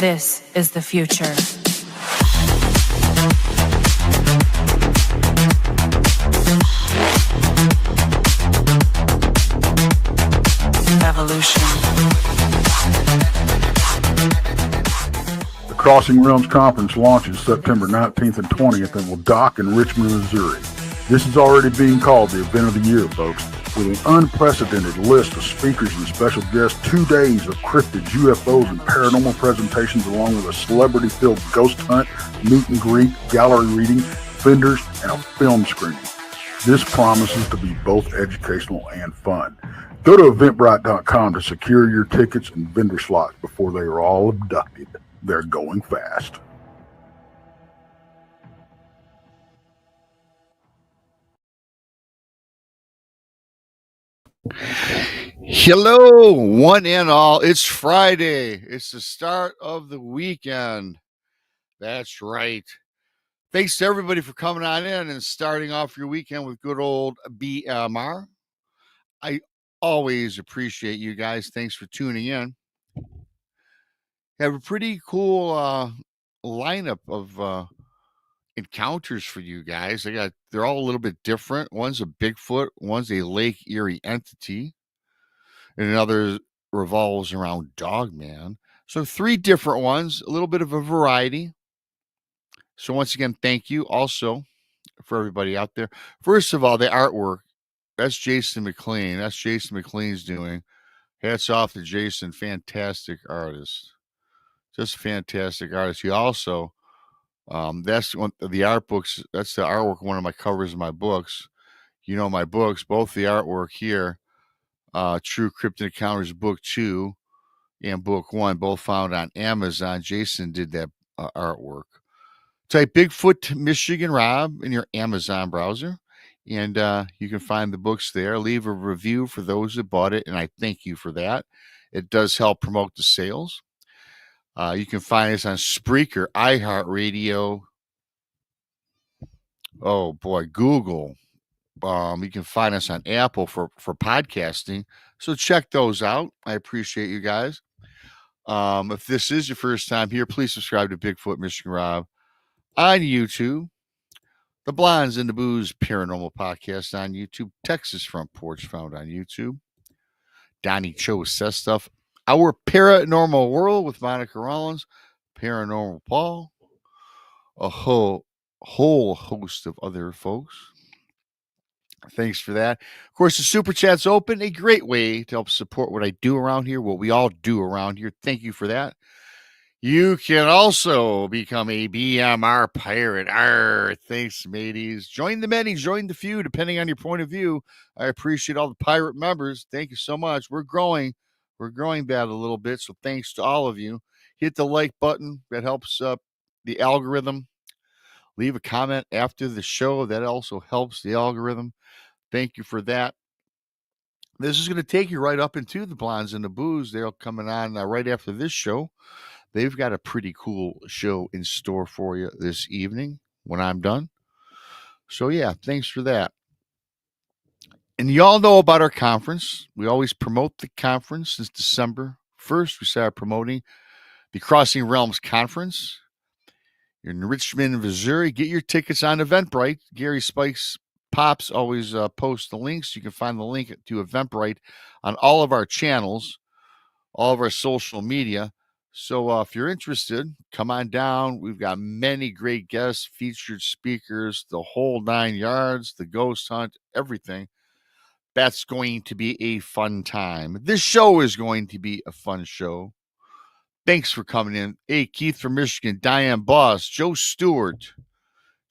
This is the future. Evolution. The Crossing Realms Conference launches September 19th and 20th and will dock in Richmond, Missouri. This is already being called the event of the year, folks. With an unprecedented list of speakers and special guests, 2 days of cryptids, UFOs, and paranormal presentations, along with a celebrity-filled ghost hunt, meet and greet, gallery reading, vendors, and a film screening. This promises to be both educational and fun. Go to Eventbrite.com to secure your tickets and vendor slots before they are all abducted. They're going fast. Hello, one and all. It's Friday. It's the start of the weekend. That's right. Thanks to everybody for coming on in and starting off your weekend with good old BMR. I always appreciate you guys. Thanks for tuning in. Have a pretty cool lineup of encounters for you guys. They're all a little bit different. One's a Bigfoot, one's a Lake Erie entity, and another revolves around Dogman. So 3 different ones, a little bit of a variety. So once again, thank you also for everybody out there. First of all, the artwork, that's Jason McLean. That's Jason McLean's doing. Hats off to Jason, fantastic artist. Just fantastic artist. He also, that's one of the art books. That's the artwork, one of my covers of my books. You know my books, both the artwork here, True Cryptid Encounters Book 2 and Book 1, both found on Amazon. Jason did that artwork. Type Bigfoot Michiganrob in your Amazon browser, and you can find the books there. Leave a review for those that bought it, and I thank you for that. It does help promote the sales. You can find us on Spreaker, iHeartRadio. Oh, boy, Google. You can find us on Apple for podcasting. So check those out. I appreciate you guys. If this is your first time here, please subscribe to Bigfoot Michiganrob on YouTube. The Blondes and the Booze Paranormal Podcast on YouTube. Texas Front Porch found on YouTube. Donnie Cho Says Stuff. Our Paranormal World with Monica Rollins. Paranormal Paul. A whole host of other folks. Thanks for that. Of course, the Super Chat's open. A great way to help support what I do around here, what we all do around here. Thank you for that. You can also become a BMR pirate. Arr, thanks, mateys. Join the many, join the few, depending on your point of view. I appreciate all the pirate members. Thank you so much. We're growing. We're growing that a little bit, so thanks to all of you. Hit the like button. That helps the algorithm. Leave a comment after the show. That also helps the algorithm. Thank you for that. This is going to take you right up into the Blondes and the Booze. They're coming on right after this show. They've got a pretty cool show in store for you this evening when I'm done. So, yeah, thanks for that. And you all know about our conference. We always promote the conference since December 1st. We started promoting the Crossing Realms Conference. You're in Richmond, Missouri. Get your tickets on Eventbrite. Gary Spikes Pops always posts the links. You can find the link to Eventbrite on all of our channels, all of our social media. So if you're interested, come on down. We've got many great guests, featured speakers, the whole 9 yards, the ghost hunt, everything. That's going to be a fun time. This show is going to be a fun show. Thanks for coming in. Hey, Keith from Michigan, Diane Boss, Joe Stewart,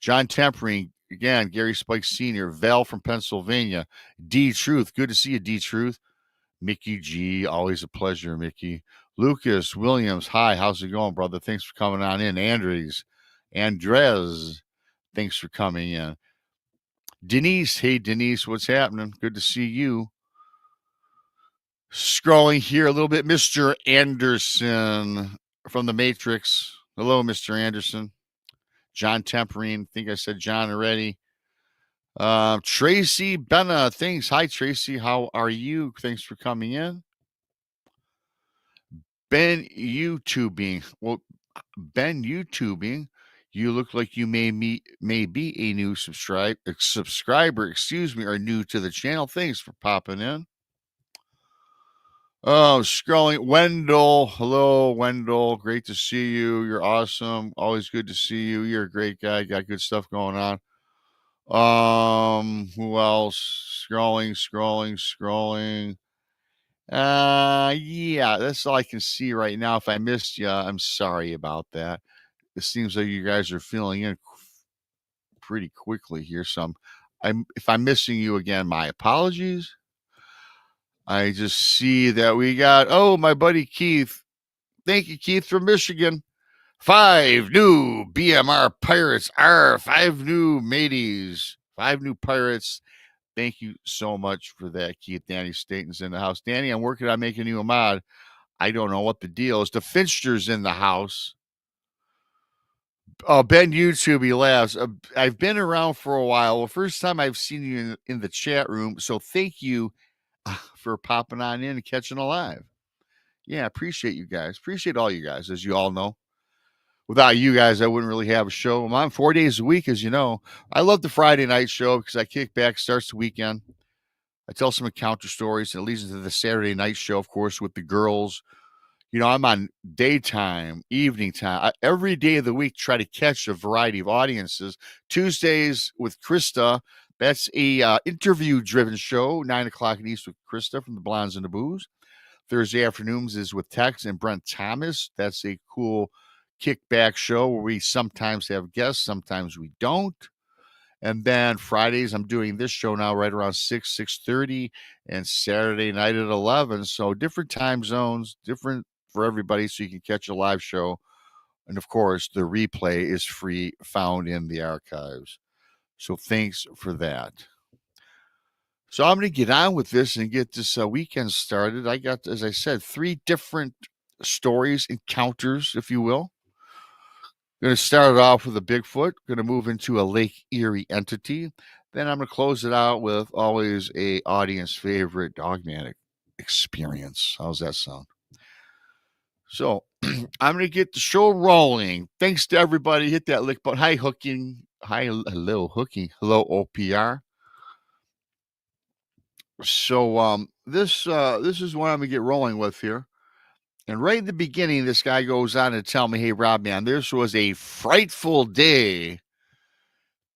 John Tempering, again, Gary Spike Sr., Val from Pennsylvania, D Truth. Good to see you, D Truth. Mickey G, always a pleasure, Mickey. Lucas Williams, hi, how's it going, brother? Thanks for coming on in. Andres, thanks for coming in. Denise, hey, Denise, what's happening? Good to see you. Scrolling here a little bit, Mr. Anderson from the Matrix. Hello, Mr. Anderson. John Temperine, I think I said John already. Tracy Benna, thanks. Hi, Tracy. How are you? Thanks for coming in. Ben YouTubing. Well, Ben YouTubing. You look like you may be a new subscriber, excuse me, or new to the channel. Thanks for popping in. Oh, scrolling. Wendell. Hello, Wendell. Great to see you. You're awesome. Always good to see you. You're a great guy. Got good stuff going on. Who else? Scrolling. Yeah, that's all I can see right now. If I missed you, I'm sorry about that. It seems like you guys are filling in pretty quickly here. So if I'm missing you again, my apologies. I just see that we got, my buddy Keith. Thank you, Keith from Michigan. 5 new BMR pirates. 5 new mateys. 5 new pirates. Thank you so much for that, Keith. Danny Staten's in the house. Danny, I'm working on making you a mod. I don't know what the deal is. The Finster's in the house. Oh, Ben YouTube, he laughs. I've been around for a while. Well, first time I've seen you in the chat room. So thank you for popping on in and catching a live. Yeah, appreciate you guys. Appreciate all you guys, as you all know. Without you guys, I wouldn't really have a show. I'm on 4 days a week, as you know. I love the Friday night show because I kick back, starts the weekend. I tell some encounter stories, and it leads into the Saturday night show, of course, with the girls. You know, I'm on daytime, evening time, every day of the week, try to catch a variety of audiences. Tuesdays with Krista, that's a interview-driven show, 9 o'clock in East with Krista from the Blondes and the Booze. Thursday afternoons is with Tex and Brent Thomas. That's a cool kickback show where we sometimes have guests, sometimes we don't. And then Fridays, I'm doing this show now right around 6:30, and Saturday night at 11. So different time zones, different for everybody, so you can catch a live show. And of course, the replay is free, found in the archives. So thanks for that. So I'm going to get on with this and get this weekend started. I got, as I said, 3 different stories, encounters, if you will. Going to start it off with a Bigfoot. Going to move into a Lake Erie entity. Then I'm going to close it out with always a audience favorite Dogman experience. How's that sound? So I'm going to get the show rolling. Thanks to everybody. Hit that lick button. Hi, Hooking. Hi, hello, Hooking. Hello, OPR. So this is what I'm going to get rolling with here. And right in the beginning, this guy goes on to tell me, hey, Rob, man, this was a frightful day.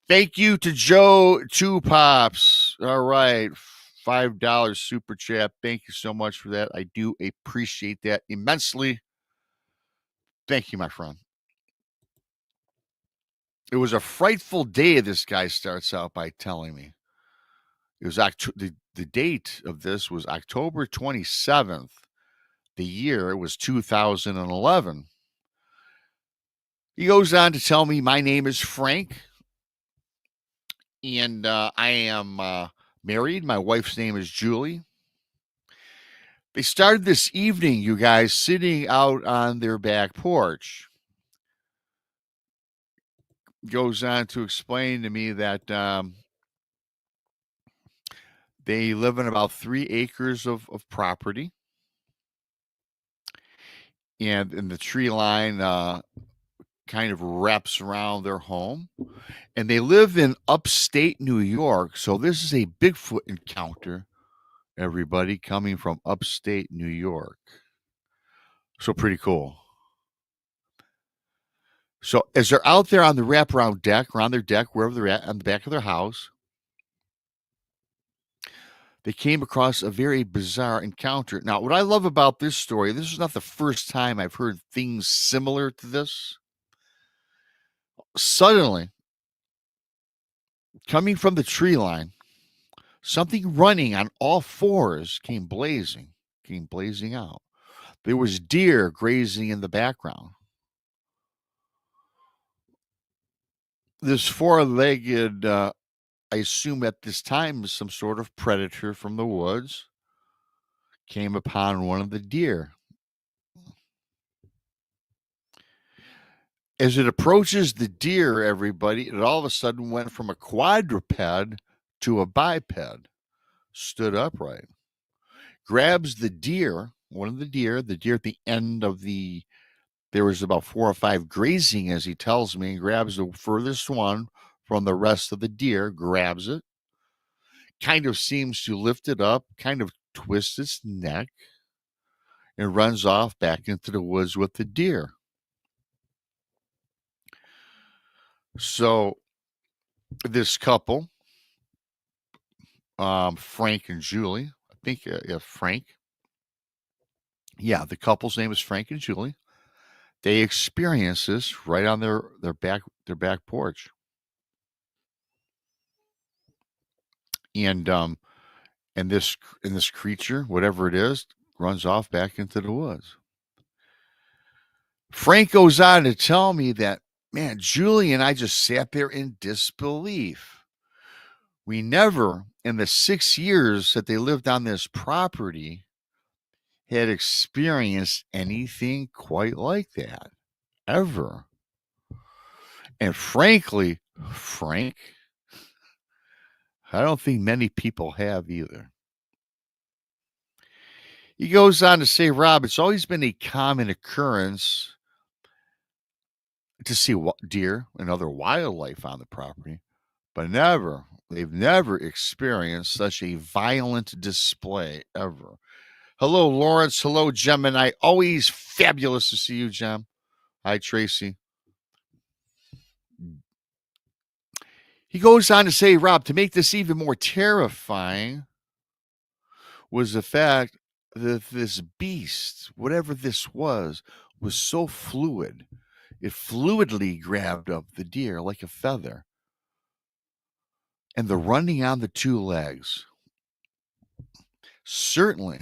Thank you to Joe Two Pops. All right. $5 super chat. Thank you so much for that. I do appreciate that immensely. Thank you, my friend. It was a frightful day, this guy starts out by telling me. It was the date of this was October 27th. The year was 2011. He goes on to tell me my name is Frank, and I am married. My wife's name is Julie. They started this evening, you guys, sitting out on their back porch. Goes on to explain to me that they live in about 3 acres of property. And the tree line kind of wraps around their home. And they live in upstate New York. So this is a Bigfoot encounter, everybody, coming from upstate New York. So pretty cool. So as they're out there on the wraparound deck, or on their deck, wherever they're at, on the back of their house, they came across a very bizarre encounter. Now, what I love about this story, this is not the first time I've heard things similar to this. Suddenly, coming from the tree line, something running on all 4s came blazing out. There was deer grazing in the background. This 4-legged, I assume at this time, some sort of predator from the woods, came upon one of the deer. As it approaches the deer, everybody, it all of a sudden went from a quadruped to a biped, stood upright, grabs the deer, one of the deer at the end of there was about 4 or 5 grazing, as he tells me, and grabs the furthest one from the rest of the deer, grabs it, kind of seems to lift it up, kind of twists its neck, and runs off back into the woods with the deer. So this couple, Frank and Julie, I think, Frank. Yeah, the couple's name is Frank and Julie. They experience this right on their back porch. And this creature, whatever it is, runs off back into the woods. Frank goes on to tell me that, man, Julie and I just sat there in disbelief. We never, in the 6 years that they lived on this property, had experienced anything quite like that, ever. And frankly, Frank, I don't think many people have either. He goes on to say, Rob, it's always been a common occurrence to see deer and other wildlife on the property, but they've never experienced such a violent display ever. Hello, Lawrence. Hello, Gemini. Always fabulous to see you, Gem. Hi, Tracy. He goes on to say, Rob, to make this even more terrifying was the fact that this beast, whatever this was so fluid. It fluidly grabbed up the deer like a feather. And the running on the 2 legs. Certainly,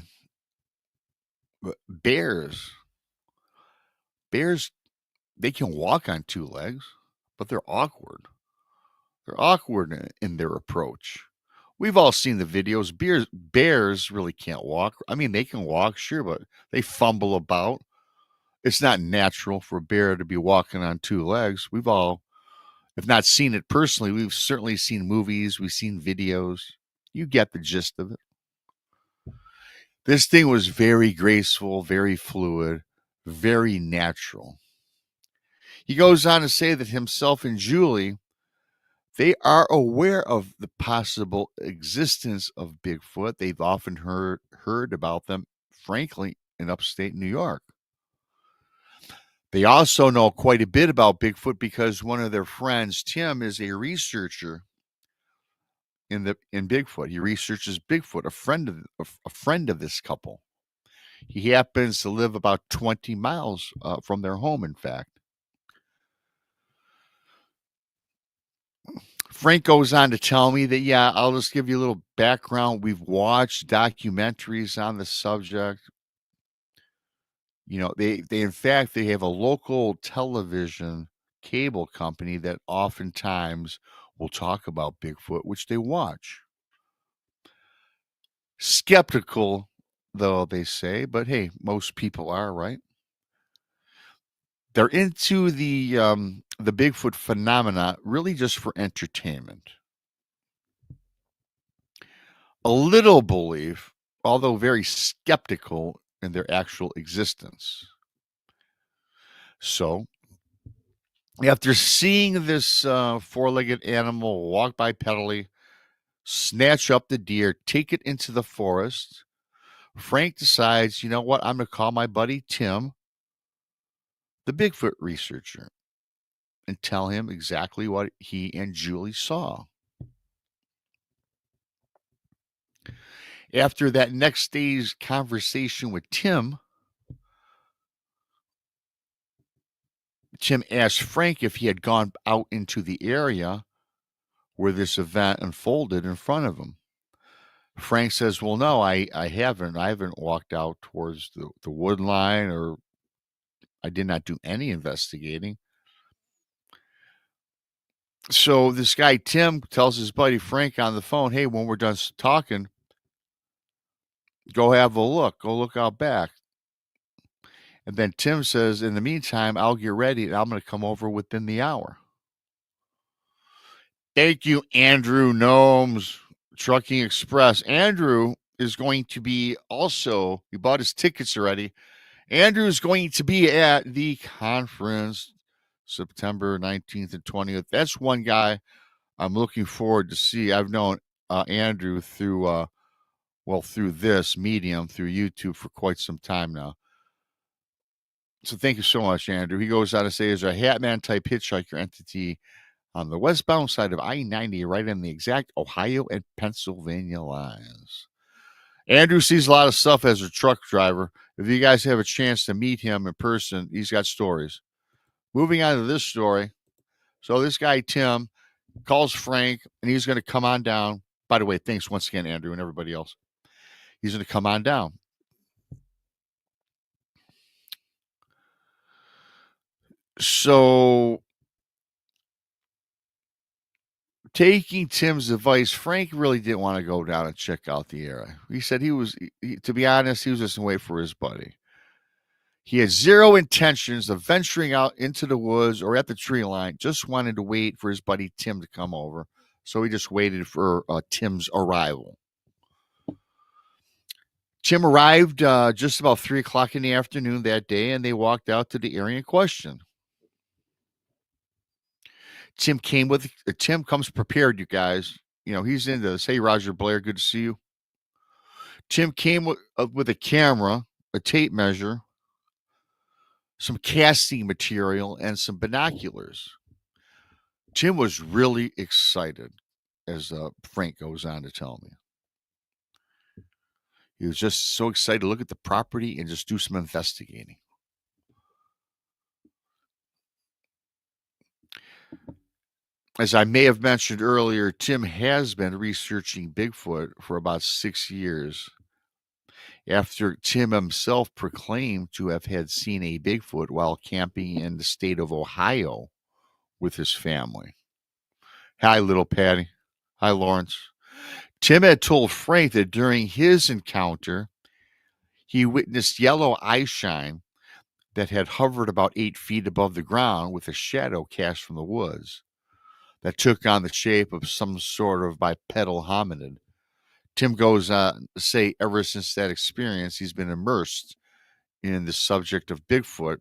bears, they can walk on 2 legs, but they're awkward. They're awkward in their approach. We've all seen the videos. Bears really can't walk. I mean, they can walk, sure, but they fumble about. It's not natural for a bear to be walking on 2 legs. We've all, if not seen it personally, we've certainly seen movies. We've seen videos. You get the gist of it. This thing was very graceful, very fluid, very natural. He goes on to say that himself and Julie, they are aware of the possible existence of Bigfoot. They've often heard about them, frankly, in upstate New York. They also know quite a bit about Bigfoot because one of their friends, Tim, is a researcher in Bigfoot. He researches Bigfoot, a friend of this couple. He happens to live about 20 miles from their home, in fact. Frank goes on to tell me that, yeah, I'll just give you a little background. We've watched documentaries on the subject. You know, they in fact, they have a local television cable company that oftentimes will talk about Bigfoot, which they watch. Skeptical, though, they say, but hey, most people are, right? They're into the Bigfoot phenomena really just for entertainment. A little belief, although very skeptical in their actual existence. So, after seeing this 4-legged animal walk bipedally, snatch up the deer, take it into the forest, Frank decides, you know what, I'm going to call my buddy Tim, the Bigfoot researcher, and tell him exactly what he and Julie saw. After that next day's conversation with Tim asked Frank if he had gone out into the area where this event unfolded in front of him. Frank says, well, no, I haven't. I haven't walked out towards the wood line, or I did not do any investigating. So this guy, Tim, tells his buddy Frank on the phone, hey, when we're done talking, go have a look. Go look out back. And then Tim says, in the meantime, I'll get ready and I'm going to come over within the hour. Thank you, Andrew Gnomes, Trucking Express. Andrew is going to be also, he bought his tickets already. Andrew is going to be at the conference September 19th and 20th. That's one guy I'm looking forward to see. I've known Andrew through through this medium, through YouTube for quite some time now. So thank you so much, Andrew. He goes on to say, there's a Hatman type hitchhiker entity on the westbound side of I-90, right on the exact Ohio and Pennsylvania lines. Andrew sees a lot of stuff as a truck driver. If you guys have a chance to meet him in person, he's got stories. Moving on to this story. So this guy, Tim, calls Frank, and he's going to come on down. By the way, thanks once again, Andrew, and everybody else. He's going to come on down. So, taking Tim's advice, Frank really didn't want to go down and check out the area. He said to be honest, he was just waiting for his buddy. He had zero intentions of venturing out into the woods or at the tree line, just wanted to wait for his buddy Tim to come over. So he just waited for Tim's arrival. Tim arrived just about 3 o'clock in the afternoon that day, and they walked out to the area in question. Tim comes prepared, you guys. You know, he's into this. Hey, Roger Blair, good to see you. Tim came with a camera, a tape measure, some casting material, and some binoculars. Tim was really excited, as Frank goes on to tell me. He was just so excited to look at the property and just do some investigating. As I may have mentioned earlier, Tim has been researching Bigfoot for about 6 years after Tim himself proclaimed to have had seen a Bigfoot while camping in the state of Ohio with his family. Hi, little Patty. Hi, Lawrence. Tim had told Frank that during his encounter, he witnessed yellow eye shine that had hovered about 8 feet above the ground with a shadow cast from the woods that took on the shape of some sort of bipedal hominid. Tim goes on to say ever since that experience, he's been immersed in the subject of Bigfoot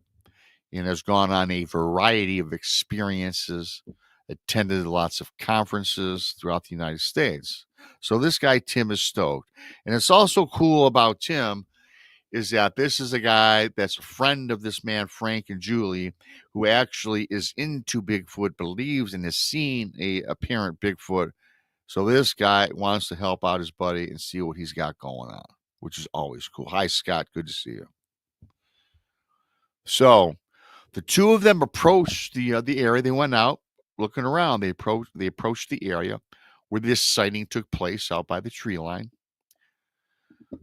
and has gone on a variety of experiences, attended lots of conferences throughout the United States. So this guy, Tim, is stoked. And it's also cool about Tim is that this is a guy that's a friend of this man, Frank and Julie, who actually is into Bigfoot, believes and has seen a apparent Bigfoot. So this guy wants to help out his buddy and see what he's got going on, which is always cool. Hi, Scott. Good to see you. So the two of them approached the area. They went out looking around. They approached the area where this sighting took place out by the tree line.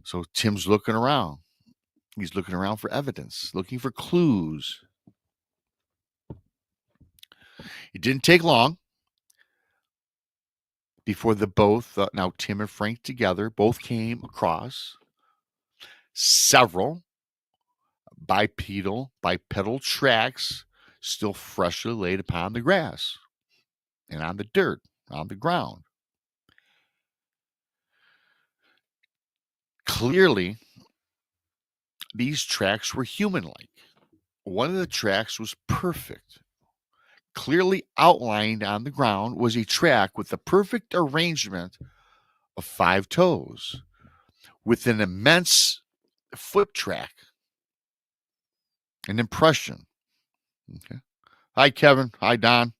So Tim's looking around. He's looking around for evidence, looking for clues. It didn't take long before now Tim and Frank together, both came across several bipedal tracks still freshly laid upon the grass and on the dirt, on the ground. Clearly, these tracks were human-like. One of the tracks was perfect. Clearly outlined on the ground was a track with the perfect arrangement of 5 toes with an immense foot track, an impression. Okay. Hi, Kevin. Hi, Don.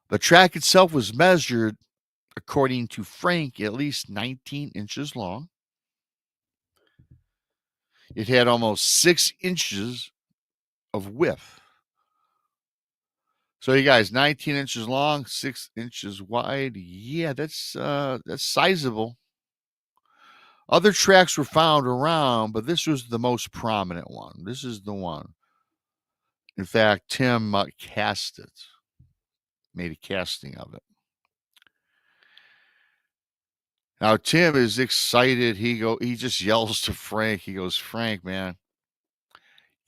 The track itself was measured, according to Frank, at least 19 inches long. It had almost 6 inches of width. So you guys, 19 inches long, 6 inches wide. Yeah, that's sizable. Other tracks were found around, but this was the most prominent one. This is the one. In fact, Tim cast it, made a casting of it. Now Tim is excited. He just yells to Frank. He goes, "Frank, man,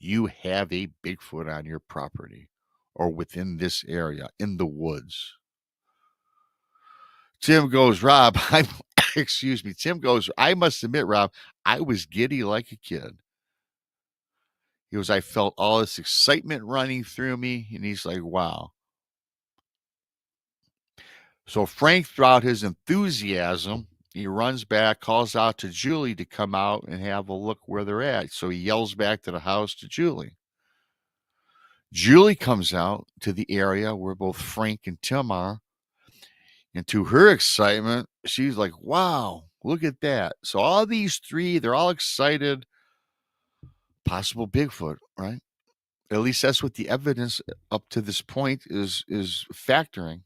you have a Bigfoot on your property or within this area in the woods." Tim goes, "Rob, excuse me, Tim goes, I must admit, Rob, I was giddy like a kid. He goes, I felt all this excitement running through me. And he's like, wow. So Frank, throughout his enthusiasm, he runs back, calls out to Julie to come out and have a look where they're at. So he yells back to the house to Julie. Julie comes out to the area where both Frank and Tim are. And to her excitement, she's like, wow, look at that. So all these three, they're all excited. Possible Bigfoot, right? At least that's what the evidence up to this point is factoring.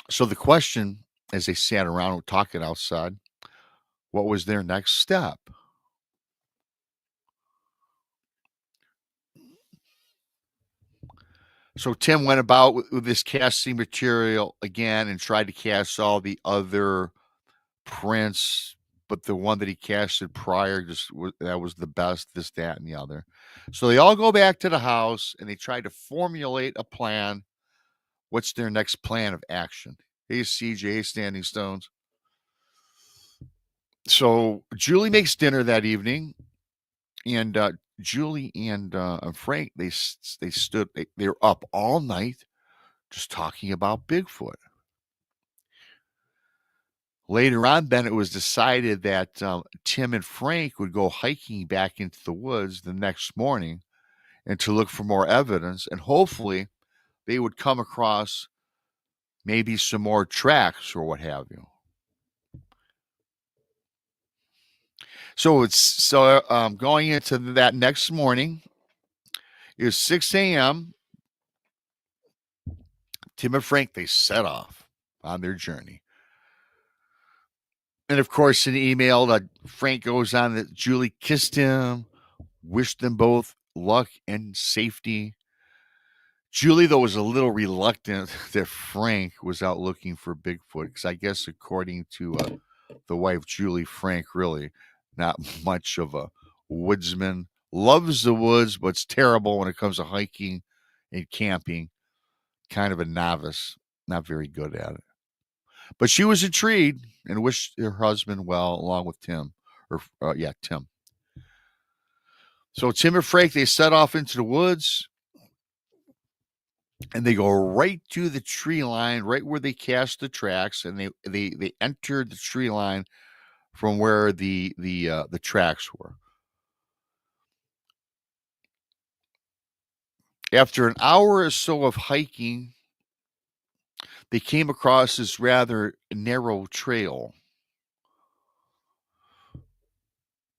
So the question, as they sat around talking outside, what was their next step? So Tim went about with this casting material again and tried to cast all the other prints, but the one that he casted prior that was the best, this, that, and the other. So they all go back to the house and they try to formulate a plan. What's their next plan of action? Hey, CJ, hey, Standing Stones. So Julie makes dinner that evening, and Julie and Frank they were up all night just talking about Bigfoot. Later on, then it was decided that Tim and Frank would go hiking back into the woods the next morning and to look for more evidence, and hopefully they would come across maybe some more tracks or what have you. So going into that next morning, it was 6 a.m. Tim and Frank, they set off on their journey. And of course, in the email, Frank goes on that Julie kissed him, wished them both luck and safety. Julie, though, was a little reluctant that Frank was out looking for Bigfoot because I guess, according to the wife, Julie, Frank really not much of a woodsman. Loves the woods, but's terrible when it comes to hiking and camping. Kind of a novice, not very good at it. But she was intrigued and wished her husband well, along with Tim. Tim. So Tim and Frank, they set off into the woods, and they go right to the tree line, right where they cast the tracks, and they entered the tree line from where the tracks were. After an hour or so of hiking, they came across this rather narrow trail.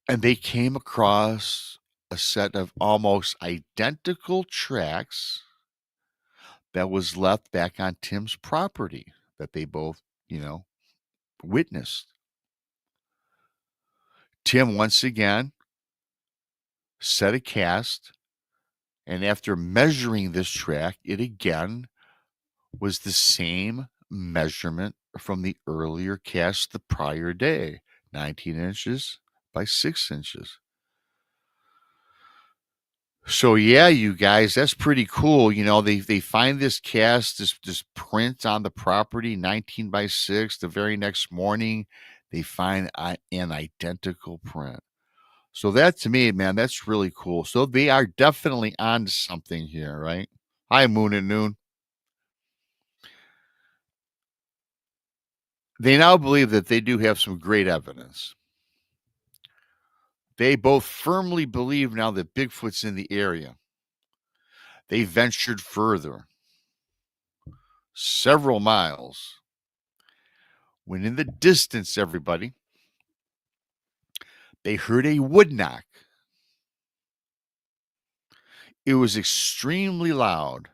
And they came across a set of almost identical tracks that was left back on Tim's property that they both, witnessed. Tim once again set a cast, and after measuring this track, it again was the same measurement from the earlier cast the prior day, 19 inches by 6 inches. So yeah, you guys, that's pretty cool. They find this cast, this print on the property, 19 by 6. The very next morning, they find an identical print. So that, to me, man, that's really cool. So they are definitely on to something here, right? Hi, Moon and Noon. They now believe that they do have some great evidence. They both firmly believe now that Bigfoot's in the area. They ventured further, several miles, when in the distance, everybody, they heard a wood knock. It was extremely loud.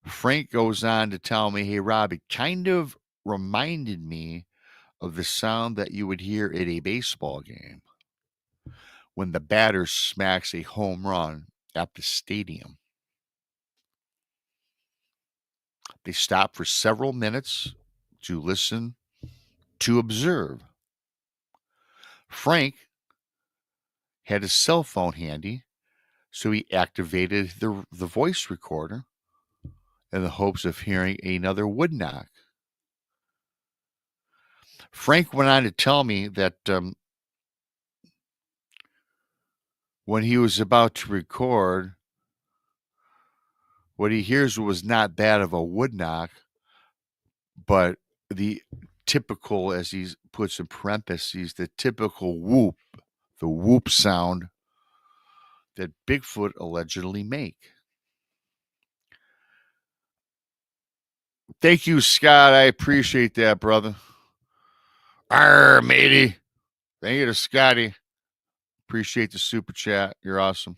Frank goes on to tell me, hey, Rob, it kind of reminded me of the sound that you would hear at a baseball game when the batter smacks a home run at the stadium. They stopped for several minutes to listen, to observe. Frank had his cell phone handy, so he activated the voice recorder in the hopes of hearing another wood knock. Frank went on to tell me that when he was about to record, what he hears was not that of a wood knock, but the typical, as he puts in parentheses, the typical whoop, the whoop sound that Bigfoot allegedly make. Thank you, Scott. I appreciate that, brother. Arr, matey. Thank you to Scotty. Appreciate the super chat. You're awesome.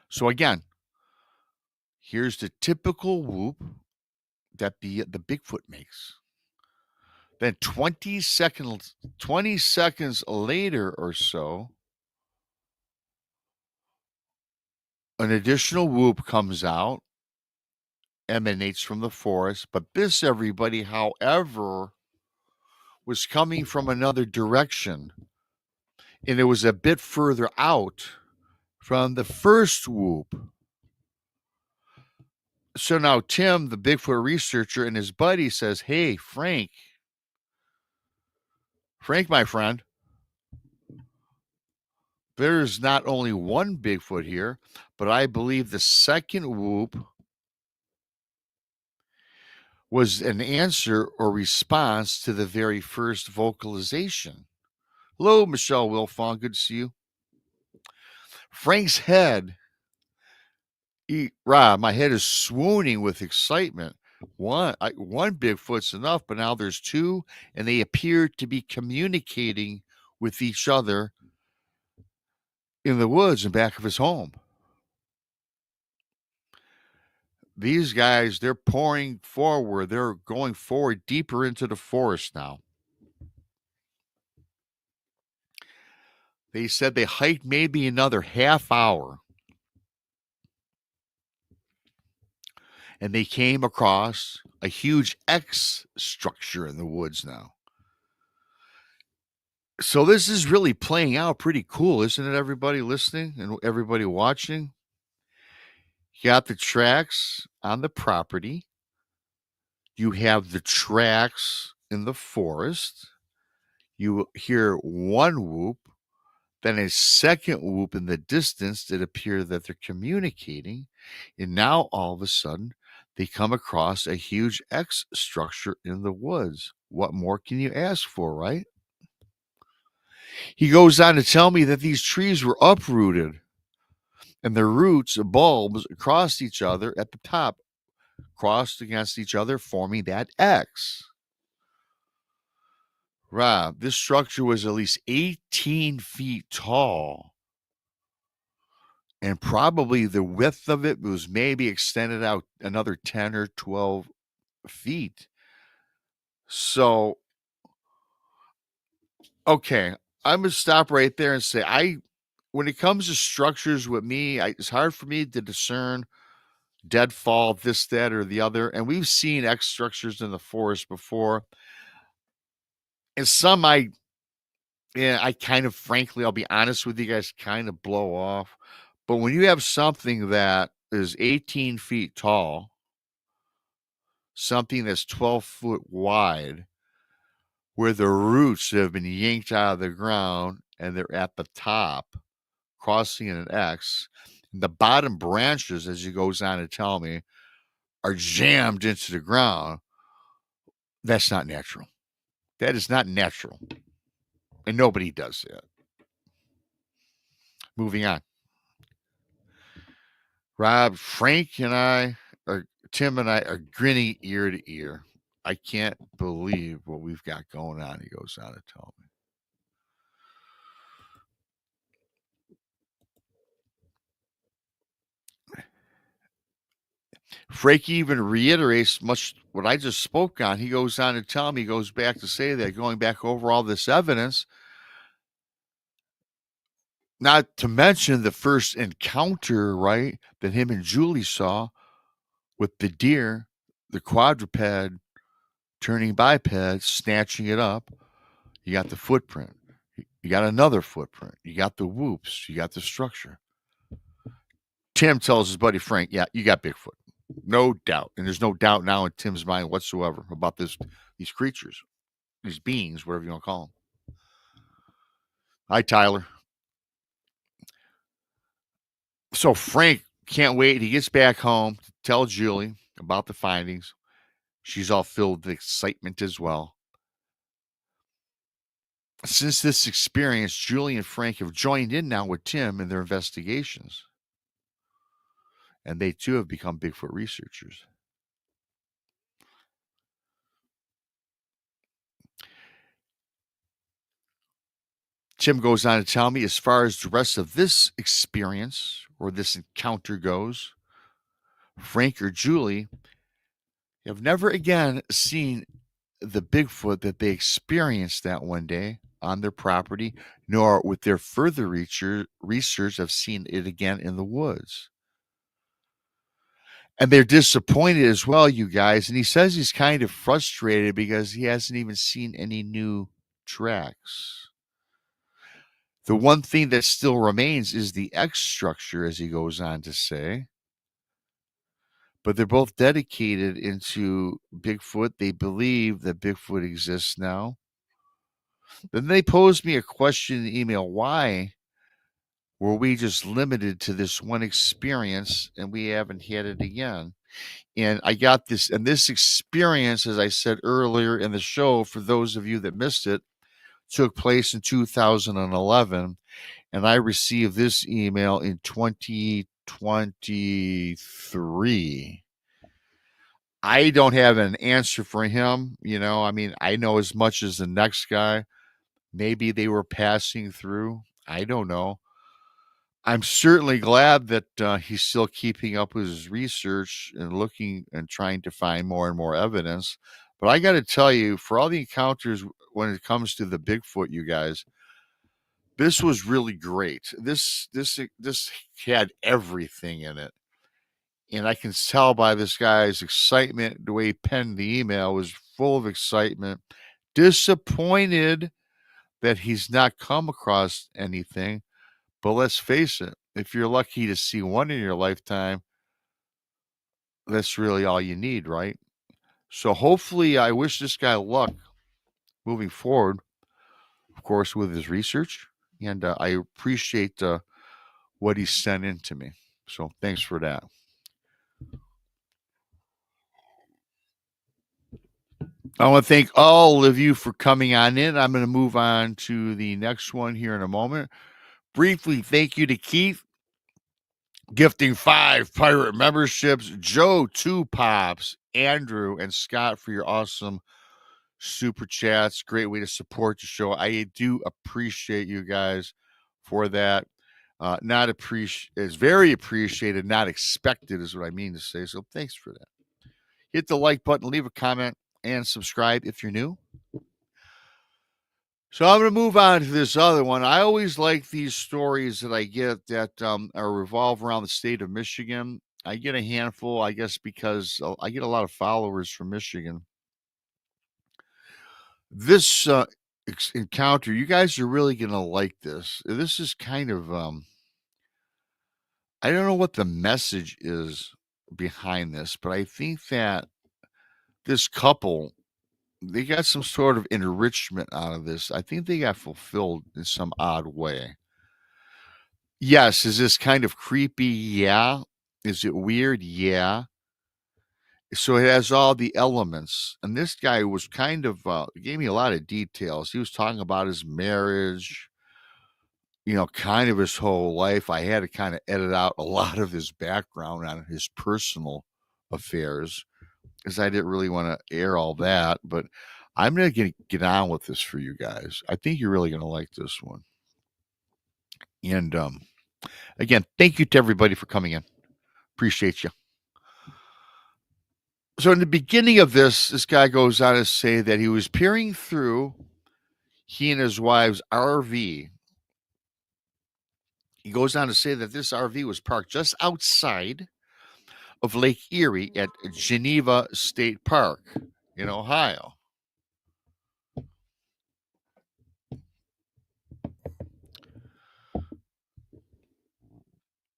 So again, here's the typical whoop that the Bigfoot makes. Then 20 seconds later or so, an additional whoop comes out, emanates from the forest, but this, everybody, however, was coming from another direction, and it was a bit further out from the first whoop. So now Tim, the Bigfoot researcher, and his buddy says, "Hey, Frank, my friend, there's not only one Bigfoot here, but I believe the second whoop was an answer or response to the very first vocalization." Hello, Michelle Wilfong. Good to see you. Frank's head, Rob, my head is swooning with excitement. One Bigfoot's enough, but now there's two, and they appear to be communicating with each other in the woods in back of his home. These guys, they're pouring forward. They're going forward deeper into the forest now. They said they hiked maybe another half hour, and they came across a huge X structure in the woods now. So this is really playing out pretty cool, isn't it, everybody listening and everybody watching? You got the tracks on the property. You have the tracks in the forest. You hear one whoop, then a second whoop in the distance that appear that they're communicating. And now all of a sudden, they come across a huge X structure in the woods. What more can you ask for, right? He goes on to tell me that these trees were uprooted and their roots, bulbs, crossed each other at the top, crossed against each other, forming that X. Rob, this structure was at least 18 feet tall, and probably the width of it was maybe extended out another 10 or 12 feet. So, okay, I'm going to stop right there and say, when it comes to structures with me, it's hard for me to discern deadfall, this, that, or the other. And we've seen X structures in the forest before. And some I kind of, frankly, I'll be honest with you guys, kind of blow off. But when you have something that is 18 feet tall, something that's 12 foot wide, where the roots have been yanked out of the ground and they're at the top, crossing in an X, and the bottom branches, as he goes on to tell me, are jammed into the ground, that's not natural. That is not natural. And nobody does that. Moving on. Rob, Frank, and Tim and I are grinning ear to ear. I can't believe what we've got going on, he goes on to tell me. Frank even reiterates much what I just spoke on. He goes on to tell me, he goes back to say that, going back over all this evidence, not to mention the first encounter, right, that him and Julie saw with the deer, the quadruped turning biped, snatching it up. You got the footprint. You got another footprint. You got the whoops. You got the structure. Tim tells his buddy Frank, yeah, you got Bigfoot. No doubt. And there's no doubt now in Tim's mind whatsoever about these creatures, these beings, whatever you want to call them. Hi, Tyler. So Frank can't wait. He gets back home to tell Julie about the findings. She's all filled with excitement as well. Since this experience, Julie and Frank have joined in now with Tim in their investigations. And they too have become Bigfoot researchers. Tim goes on to tell me, as far as the rest of this experience or this encounter goes, Frank or Julie have never again seen the Bigfoot that they experienced that one day on their property, nor with their further research have seen it again in the woods. And they're disappointed as well, you guys. And he says he's kind of frustrated because he hasn't even seen any new tracks. The one thing that still remains is the X structure, as he goes on to say. But they're both dedicated into Bigfoot. They believe that Bigfoot exists now. Then they posed me a question in the email. Why were we just limited to this one experience and we haven't had it again? And I got this, and this experience, as I said earlier in the show, for those of you that missed it, took place in 2011. And I received this email in 2023. I don't have an answer for him. I mean, I know as much as the next guy. Maybe they were passing through. I don't know. I'm certainly glad that he's still keeping up with his research and looking and trying to find more and more evidence. But I got to tell you, for all the encounters when it comes to the Bigfoot, you guys, this was really great. This had everything in it. And I can tell by this guy's excitement, the way he penned the email was full of excitement, disappointed that he's not come across anything. But let's face it, if you're lucky to see one in your lifetime, that's really all you need, right? So hopefully, I wish this guy luck moving forward, of course, with his research. And I appreciate what he sent in to me. So thanks for that. I want to thank all of you for coming on in. I'm going to move on to the next one here in a moment. Briefly, thank you to Keith, gifting 5 pirate memberships, Joe 2 pops, Andrew and Scott for your awesome super chats. Great way to support the show. I do appreciate you guys for that. It's very appreciated, not expected is what I mean to say. So thanks for that. Hit the like button, leave a comment, and subscribe if you're new. So I'm going to move on to this other one. I always like these stories that I get that are revolve around the state of Michigan. I get a handful, I guess, because I get a lot of followers from Michigan. This encounter, you guys are really going to like this. This is kind of, I don't know what the message is behind this, but I think that this couple, they got some sort of enrichment out of this. I think they got fulfilled in some odd way. Yes. Is this kind of creepy? Yeah. Is it weird? Yeah. So it has all the elements. And this guy was kind of, gave me a lot of details. He was talking about his marriage, kind of his whole life. I had to kind of edit out a lot of his background on his personal affairs because I didn't really want to air all that. But I'm going to get on with this for you guys. I think you're really going to like this one. And again, thank you to everybody for coming in. Appreciate you. So in the beginning of this guy goes on to say that he was peering through he and his wife's RV. He goes on to say that this RV was parked just outside of Lake Erie at Geneva State Park in Ohio.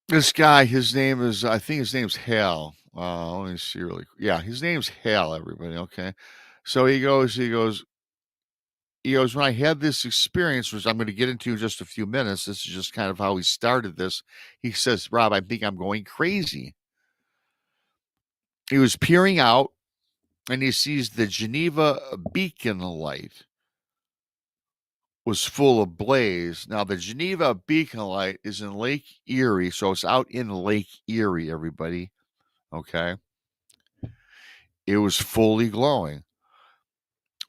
This guy, I think his name's Hal. Let me see really. Yeah, his name's Hal, everybody. Okay. So he goes, when I had this experience, which I'm going to get into in just a few minutes, this is just kind of how he started this. He says, Rob, I think I'm going crazy. He was peering out and he sees the Geneva beacon light was full of blaze. Now, the Geneva beacon light is in Lake Erie, so it's out in Lake Erie, everybody. Okay. It was fully glowing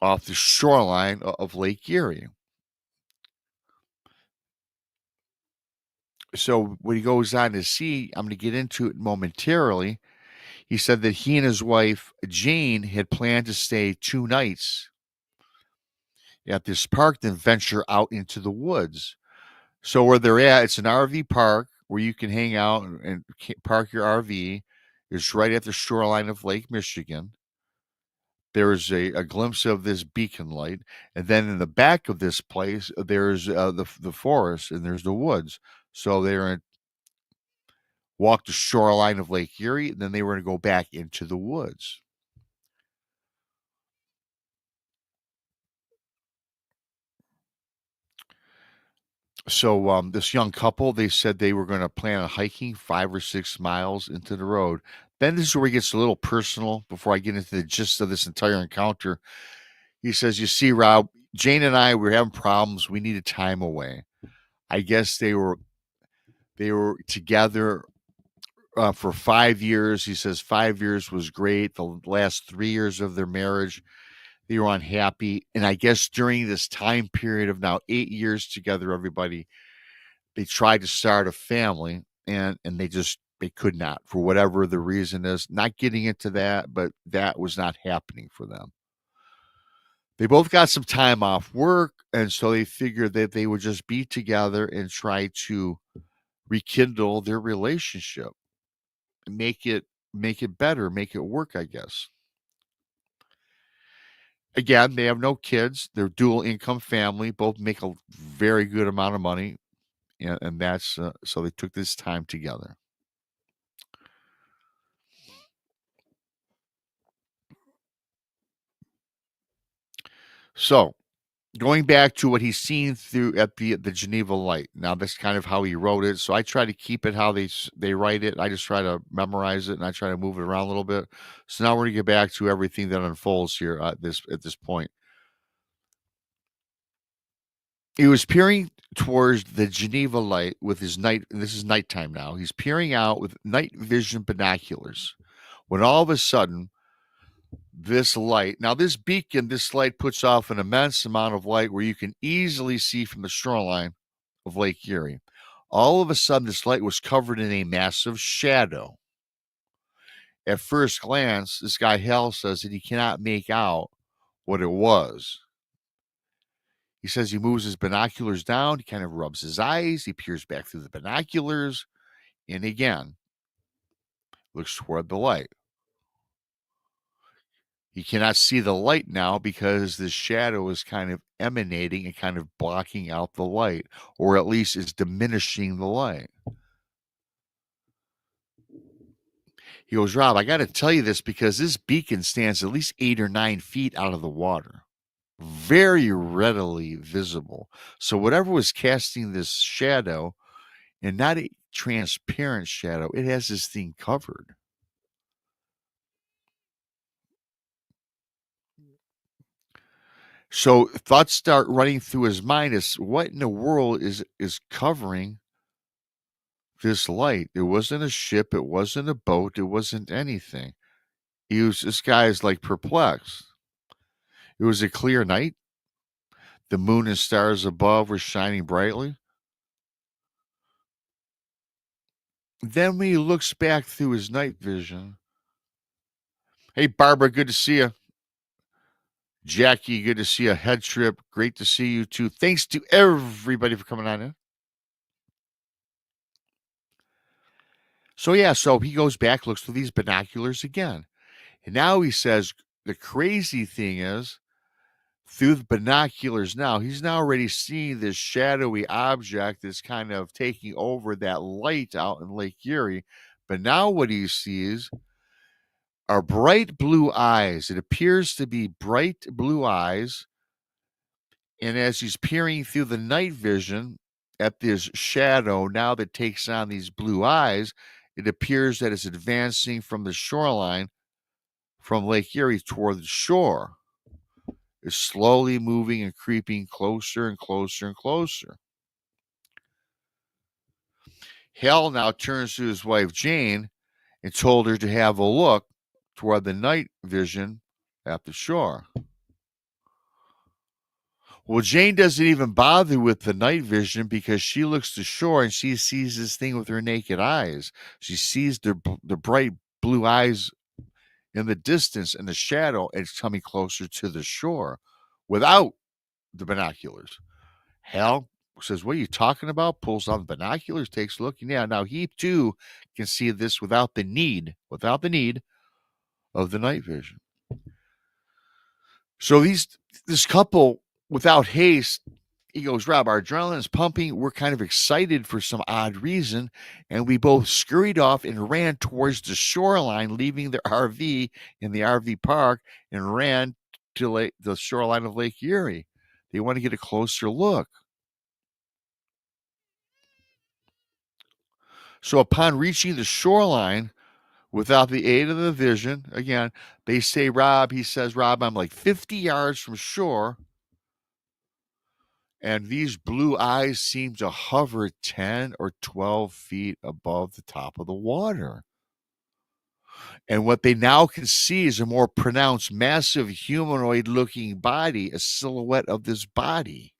off the shoreline of Lake Erie. So when he goes on to see, I'm going to get into it momentarily. He said that he and his wife, Jane, had planned to stay 2 nights at this park, then venture out into the woods. So where they're at, it's an RV park where you can hang out and park your RV. It's right at the shoreline of Lake Michigan. There is a glimpse of this beacon light, and then in the back of this place, there's the forest and there's the woods. So they're walk the shoreline of Lake Erie, and then they were going to go back into the woods. So this young couple, they said they were going to plan on hiking 5 or 6 miles into the road. Then this is where he gets a little personal before I get into the gist of this entire encounter. He says, you see, Rob, Jane and I were having problems. We needed time away. I guess they were together for 5 years. He says 5 years was great. The last 3 years of their marriage, they were unhappy. And I guess during this time period of now 8 years together, everybody, they tried to start a family and they could not, for whatever the reason is. Not getting into that, but that was not happening for them. They both got some time off work, and so they figured that they would just be together and try to rekindle their relationship, make it better, make it work, I guess. Again, they have no kids. They're dual income family, both make a very good amount of money, and that's so they took this time together. So, going back to what he's seen through at the Geneva light. Now that's kind of how he wrote it. So I try to keep it how they write it. I just try to memorize it and I try to move it around a little bit. So now we're gonna get back to everything that unfolds here at this point. He was peering towards the Geneva light with his night. This is nighttime now. He's peering out with night vision binoculars. When all of a sudden, this light, now this beacon, this light puts off an immense amount of light where you can easily see from the shoreline of Lake Erie. All of a sudden, this light was covered in a massive shadow. At first glance, this guy Hal says that he cannot make out what it was. He says he moves his binoculars down, he kind of rubs his eyes, he peers back through the binoculars, and again, looks toward the light. He cannot see the light now because the shadow is kind of emanating and kind of blocking out the light, or at least is diminishing the light. He goes, Rob, I got to tell you this because this beacon stands at least 8 or 9 feet out of the water, very readily visible. So whatever was casting this shadow, and not a transparent shadow, it has this thing covered. So thoughts start running through his mind as what in the world is covering this light? It wasn't a ship, it wasn't a boat, it wasn't anything. This guy is like perplexed. It was a clear night. The moon and stars above were shining brightly. Then when he looks back through his night vision, hey Barbara, good to see you. Jackie, good to see you. Head Trip, great to see you too. Thanks to everybody for coming on in. So yeah, so he goes back, looks through these binoculars again. And now he says the crazy thing is through the binoculars now, he's now already seeing this shadowy object that's kind of taking over that light out in Lake Erie. But now what he sees are bright blue eyes. It appears to be bright blue eyes. And as he's peering through the night vision at this shadow now that takes on these blue eyes, it appears that it's advancing from the shoreline from Lake Erie toward the shore. It's slowly moving and creeping closer and closer and closer. Hal now turns to his wife Jane and told her to have a look toward the night vision at the shore. Well, Jane doesn't even bother with the night vision because she looks to shore and she sees this thing with her naked eyes. She sees the bright blue eyes in the distance and the shadow, and it's coming closer to the shore without the binoculars. Hal says, "What are you talking about?" Pulls on the binoculars, takes a look. And yeah, now he too can see this without the need of the night vision. So this couple, without haste, he goes, "Rob, our adrenaline is pumping. We're kind of excited for some odd reason." And we both scurried off and ran towards the shoreline, leaving the RV in the RV park and ran to the shoreline of Lake Erie. They want to get a closer look. So upon reaching the shoreline, without the aid of the vision, again, he says, "Rob, I'm like 50 yards from shore. And these blue eyes seem to hover 10 or 12 feet above the top of the water. And what they now can see is a more pronounced, massive humanoid looking body, a silhouette of this body."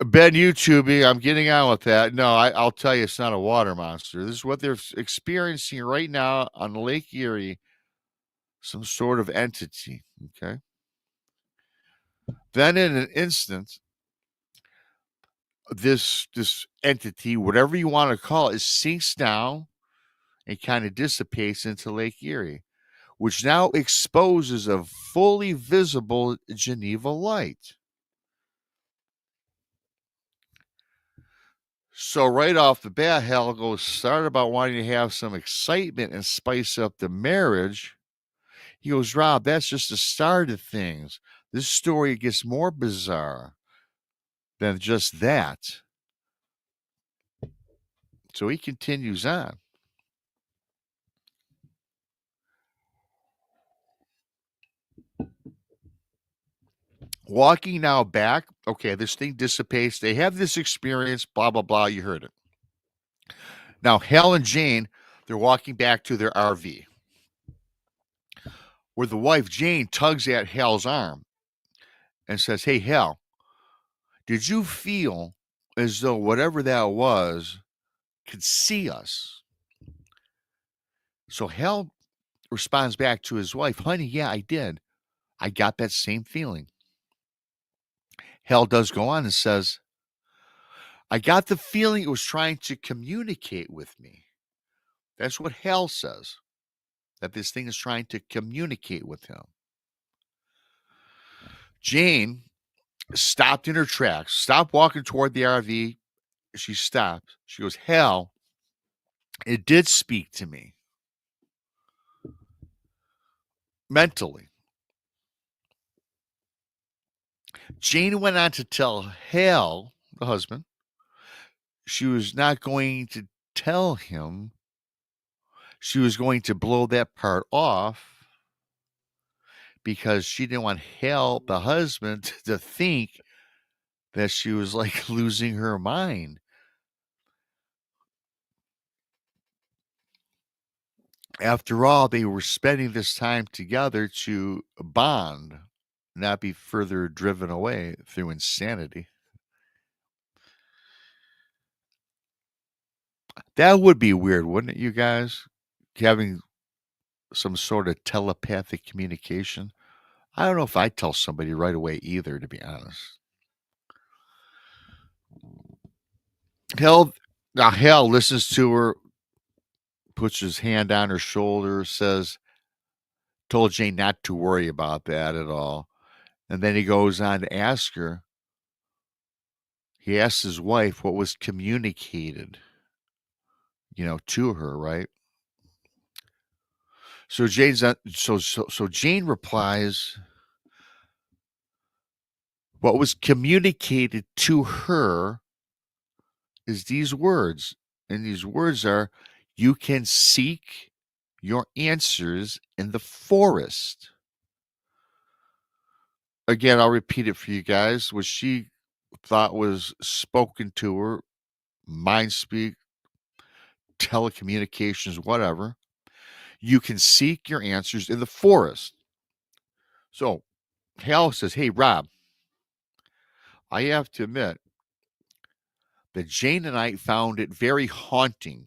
Ben YouTubing, I'm getting on with that. No, I'll tell you, it's not a water monster. This is what they're experiencing right now on Lake Erie, some sort of entity. Okay. Then in an instant, this entity, whatever you want to call it, sinks down and kind of dissipates into Lake Erie, which now exposes a fully visible Geneva light. So right off the bat, Hal goes start about wanting to have some excitement and spice up the marriage. He goes, "Rob, that's just the start of things. This story gets more bizarre than just that." So he continues on. Walking now back, okay, this thing dissipates. They have this experience, blah, blah, blah. You heard it. Now, Hal and Jane, they're walking back to their RV, where the wife, Jane, tugs at Hal's arm and says, "Hey, Hal, did you feel as though whatever that was could see us?" So Hal responds back to his wife, "Honey, yeah, I did. I got that same feeling." Hal does go on and says, "I got the feeling it was trying to communicate with me." That's what Hal says, that this thing is trying to communicate with him. Jane stopped in her tracks, stopped walking toward the RV. She stopped. She goes, "Hal, it did speak to me mentally." Jane went on to tell Hal, the husband, she was not going to tell him. She was going to blow that part off because she didn't want Hal, the husband, to think that she was like losing her mind. After all, they were spending this time together to bond, not be further driven away through insanity. That would be weird, wouldn't it, you guys? Having some sort of telepathic communication. I don't know if I'd tell somebody right away either, to be honest. Hal listens to her, puts his hand on her shoulder, says, told Jane not to worry about that at all. And then he goes on to ask her, he asks his wife what was communicated, to her, right? So Jane replies, what was communicated to her is these words. And these words are, you can seek your answers in the forest. Again, I'll repeat it for you guys. What she thought was spoken to her, mind speak, telecommunications, whatever. You can seek your answers in the forest. So Hal says, hey, Rob, I have to admit that Jane and I found it very haunting.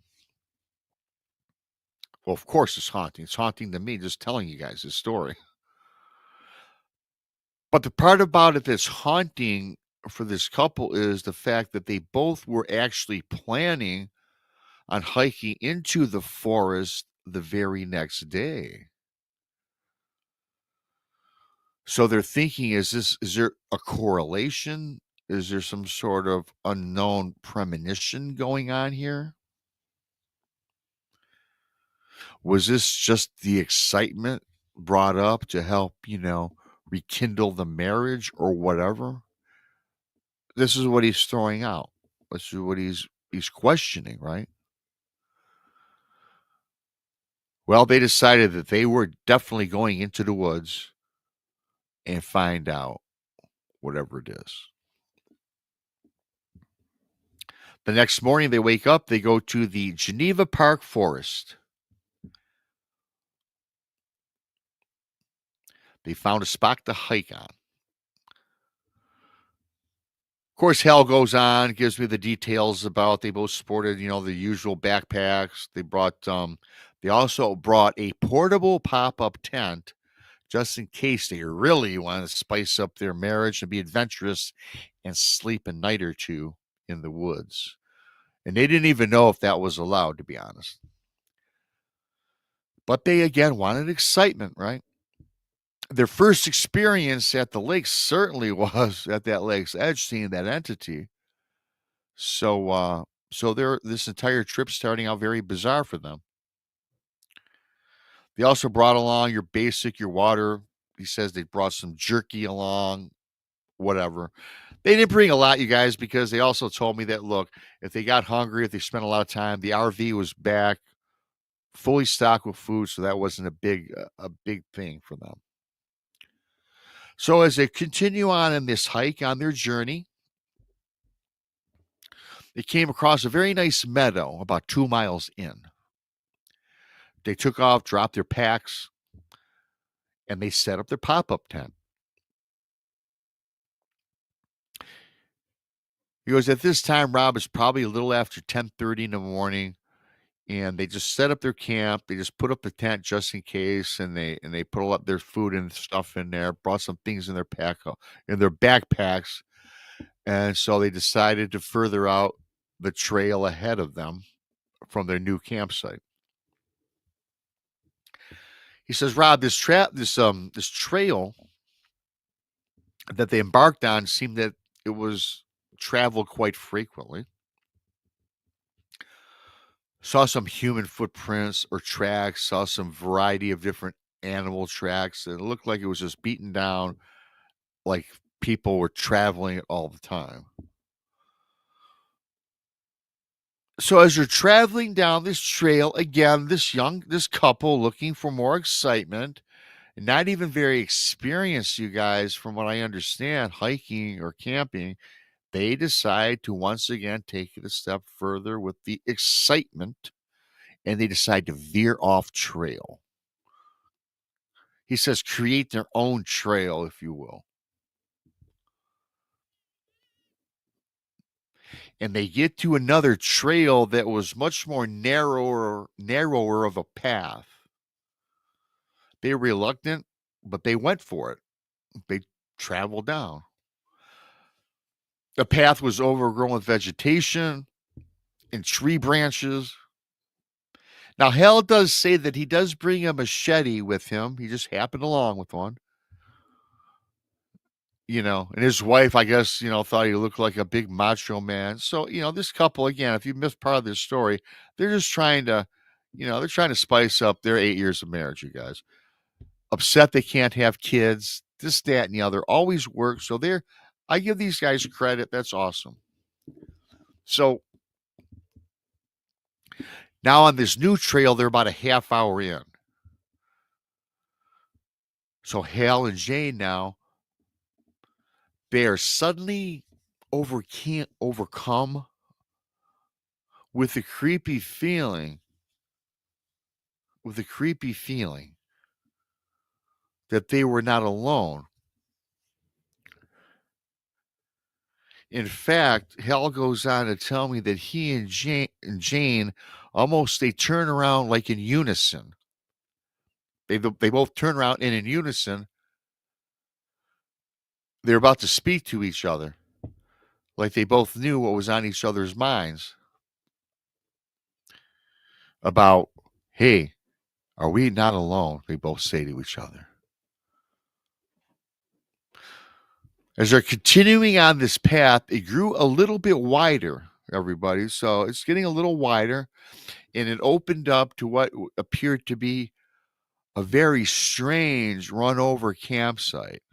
Well, of course it's haunting. It's haunting to me just telling you guys this story. But the part about it that's haunting for this couple is the fact that they both were actually planning on hiking into the forest the very next day. So they're thinking, is there a correlation? Is there some sort of unknown premonition going on here? Was this just the excitement brought up to help, rekindle the marriage or whatever? This is what he's throwing out. This is what he's questioning, right? Well, they decided that they were definitely going into the woods and find out whatever it is. The next morning, they wake up, they go to the Geneva Park Forest. They found a spot to hike on. Of course, Hal goes on, gives me the details about they both sported, the usual backpacks. They also brought a portable pop-up tent just in case they really want to spice up their marriage and be adventurous and sleep a night or two in the woods. And they didn't even know if that was allowed, to be honest. But they, again, wanted excitement, right? Their first experience at the lake certainly was at that lake's edge, seeing that entity. So this entire trip starting out very bizarre for them. They also brought along your water. He says they brought some jerky along, whatever. They didn't bring a lot, you guys, because they also told me that, look, if they got hungry, if they spent a lot of time, the RV was back, fully stocked with food, so that wasn't a big thing for them. So as they continue on in this hike on their journey, they came across a very nice meadow about 2 miles in. They took off, dropped their packs, and they set up their pop-up tent. He goes, at this time, Rob, it's probably a little after 10:30 in the morning, and they just set up their camp. They just put up the tent just in case, and they put all up their food and stuff in there, brought some things in their backpacks, and so they decided to further out the trail ahead of them from their new campsite. He says, Rob, this trail that they embarked on seemed that it was traveled quite frequently. Saw some human footprints or tracks, saw some variety of different animal tracks. And it looked like it was just beaten down, like people were traveling it all the time. So as you're traveling down this trail, again, this couple looking for more excitement, and not even very experienced, you guys, from what I understand, hiking or camping, they decide to once again take it a step further with the excitement, and they decide to veer off trail. He says create their own trail, if you will. And they get to another trail that was much more narrower of a path. They were reluctant, but they went for it. They traveled down. The path was overgrown with vegetation and tree branches. Now, Hal does say that he does bring a machete with him. He just happened along with one. And his wife, I guess, thought he looked like a big macho man. So, this couple, again, if you missed part of this story, they're just trying to, they're trying to spice up their 8 years of marriage, you guys. Upset they can't have kids, this, that, and the other, always work. So I give these guys credit. That's awesome. So now on this new trail, they're about a half hour in. So Hal and Jane now, they are suddenly overcome with a creepy feeling, that they were not alone. In fact, Hal goes on to tell me that he and Jane almost, they turn around like in unison. They both turn around and in unison, they're about to speak to each other. Like they both knew what was on each other's minds. About, hey, are we not alone? They both say to each other. As they're continuing on this path, it grew a little bit wider, everybody. So it's getting a little wider, and it opened up to what appeared to be a very strange run-over campsite.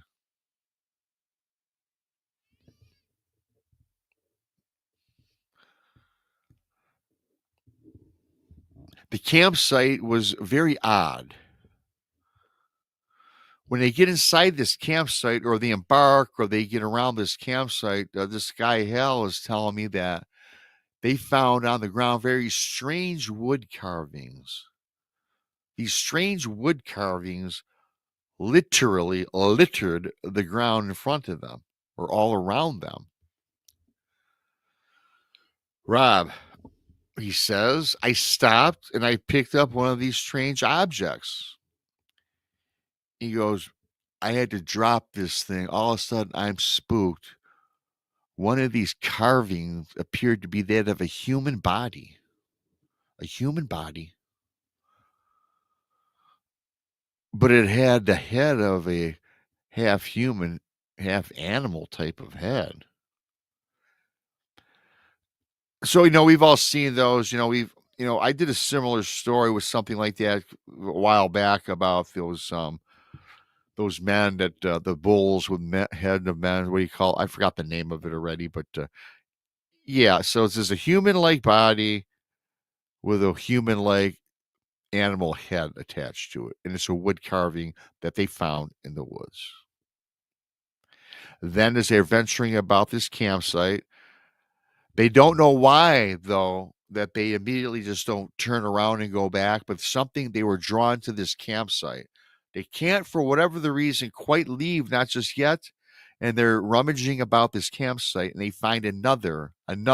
The campsite was very odd. When they get inside this campsite, or they embark, or they get around this campsite, this guy Hal is telling me that they found on the ground very strange wood carvings. These strange wood carvings literally littered the ground in front of them, or all around them. Rob, he says, I stopped and I picked up one of these strange objects. He goes, I had to drop this thing. All of a sudden, I'm spooked. One of these carvings appeared to be that of a human body. A human body. But it had the head of a half human, half animal type of head. So, we've all seen those. I did a similar story with something like that a while back about those men that the bulls with head of men. What do you call? I forgot the name of it already, but yeah. So it's just a human-like body with a human-like animal head attached to it, and it's a wood carving that they found in the woods. Then, as they're venturing about this campsite, they don't know why, though, that they immediately just don't turn around and go back, but something, they were drawn to this campsite. They can't, for whatever the reason, quite leave, not just yet. And they're rummaging about this campsite, and they find another, and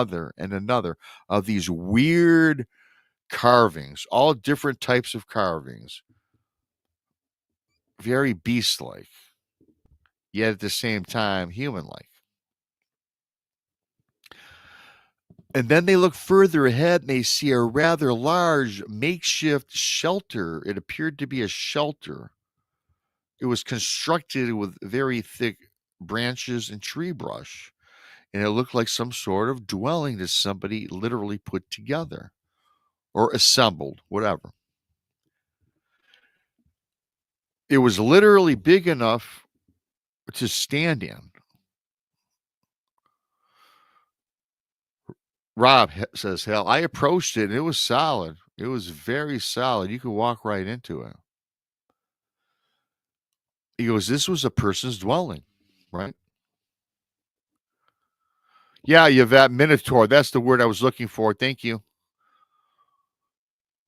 another of these weird carvings, all different types of carvings. Very beast-like, yet at the same time, human-like. And then they look further ahead and they see a rather large makeshift shelter. It appeared to be a shelter. It was constructed with very thick branches and tree brush. And it looked like some sort of dwelling that somebody literally put together or assembled, whatever. It was literally big enough to stand in. Rob says, hell, I approached it and it was solid. It was very solid. You could walk right into it. He goes, this was a person's dwelling, right? Yeah, Yvette, Minotaur. That's the word I was looking for. Thank you.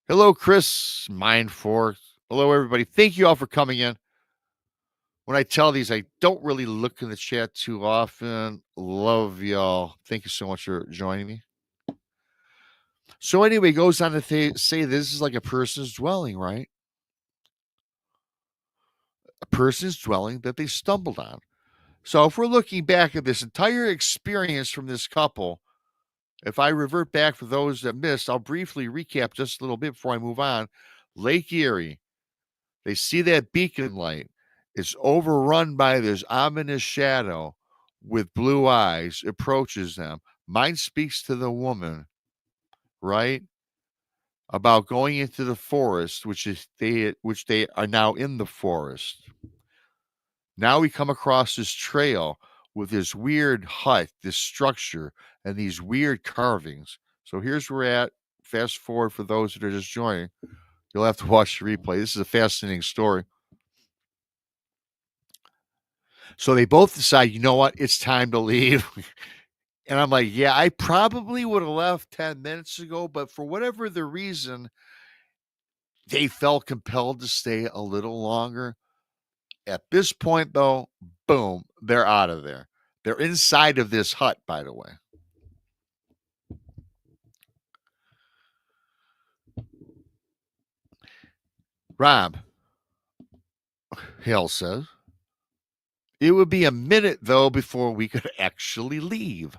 Hello, Chris Mindforce. Hello, everybody. Thank you all for coming in. When I tell these, I don't really look in the chat too often. Love y'all. Thank you so much for joining me. So anyway, he goes on to say this is like a person's dwelling, right? A person's dwelling that they stumbled on. So if we're looking back at this entire experience from this couple, If I revert back for those that missed, I'll briefly recap just a little bit before I move on. Lake Erie, they see that beacon light. It's overrun by this ominous shadow with blue eyes, approaches them. Mind speaks to the woman, right? About going into the forest, which they are now in the forest. Now we come across this trail with this weird hut, this structure, and these weird carvings. So here's where we're at. Fast forward for those that are just joining. You'll have to watch the replay. This is a fascinating story. So they both decide, you know what? It's time to leave. And I'm like, yeah, I probably would have left 10 minutes ago, but for whatever the reason, they felt compelled to stay a little longer. At this point, though, boom, they're out of there. They're inside of this hut, by the way. Rob, Hale says, it would be a minute, though, before we could actually leave.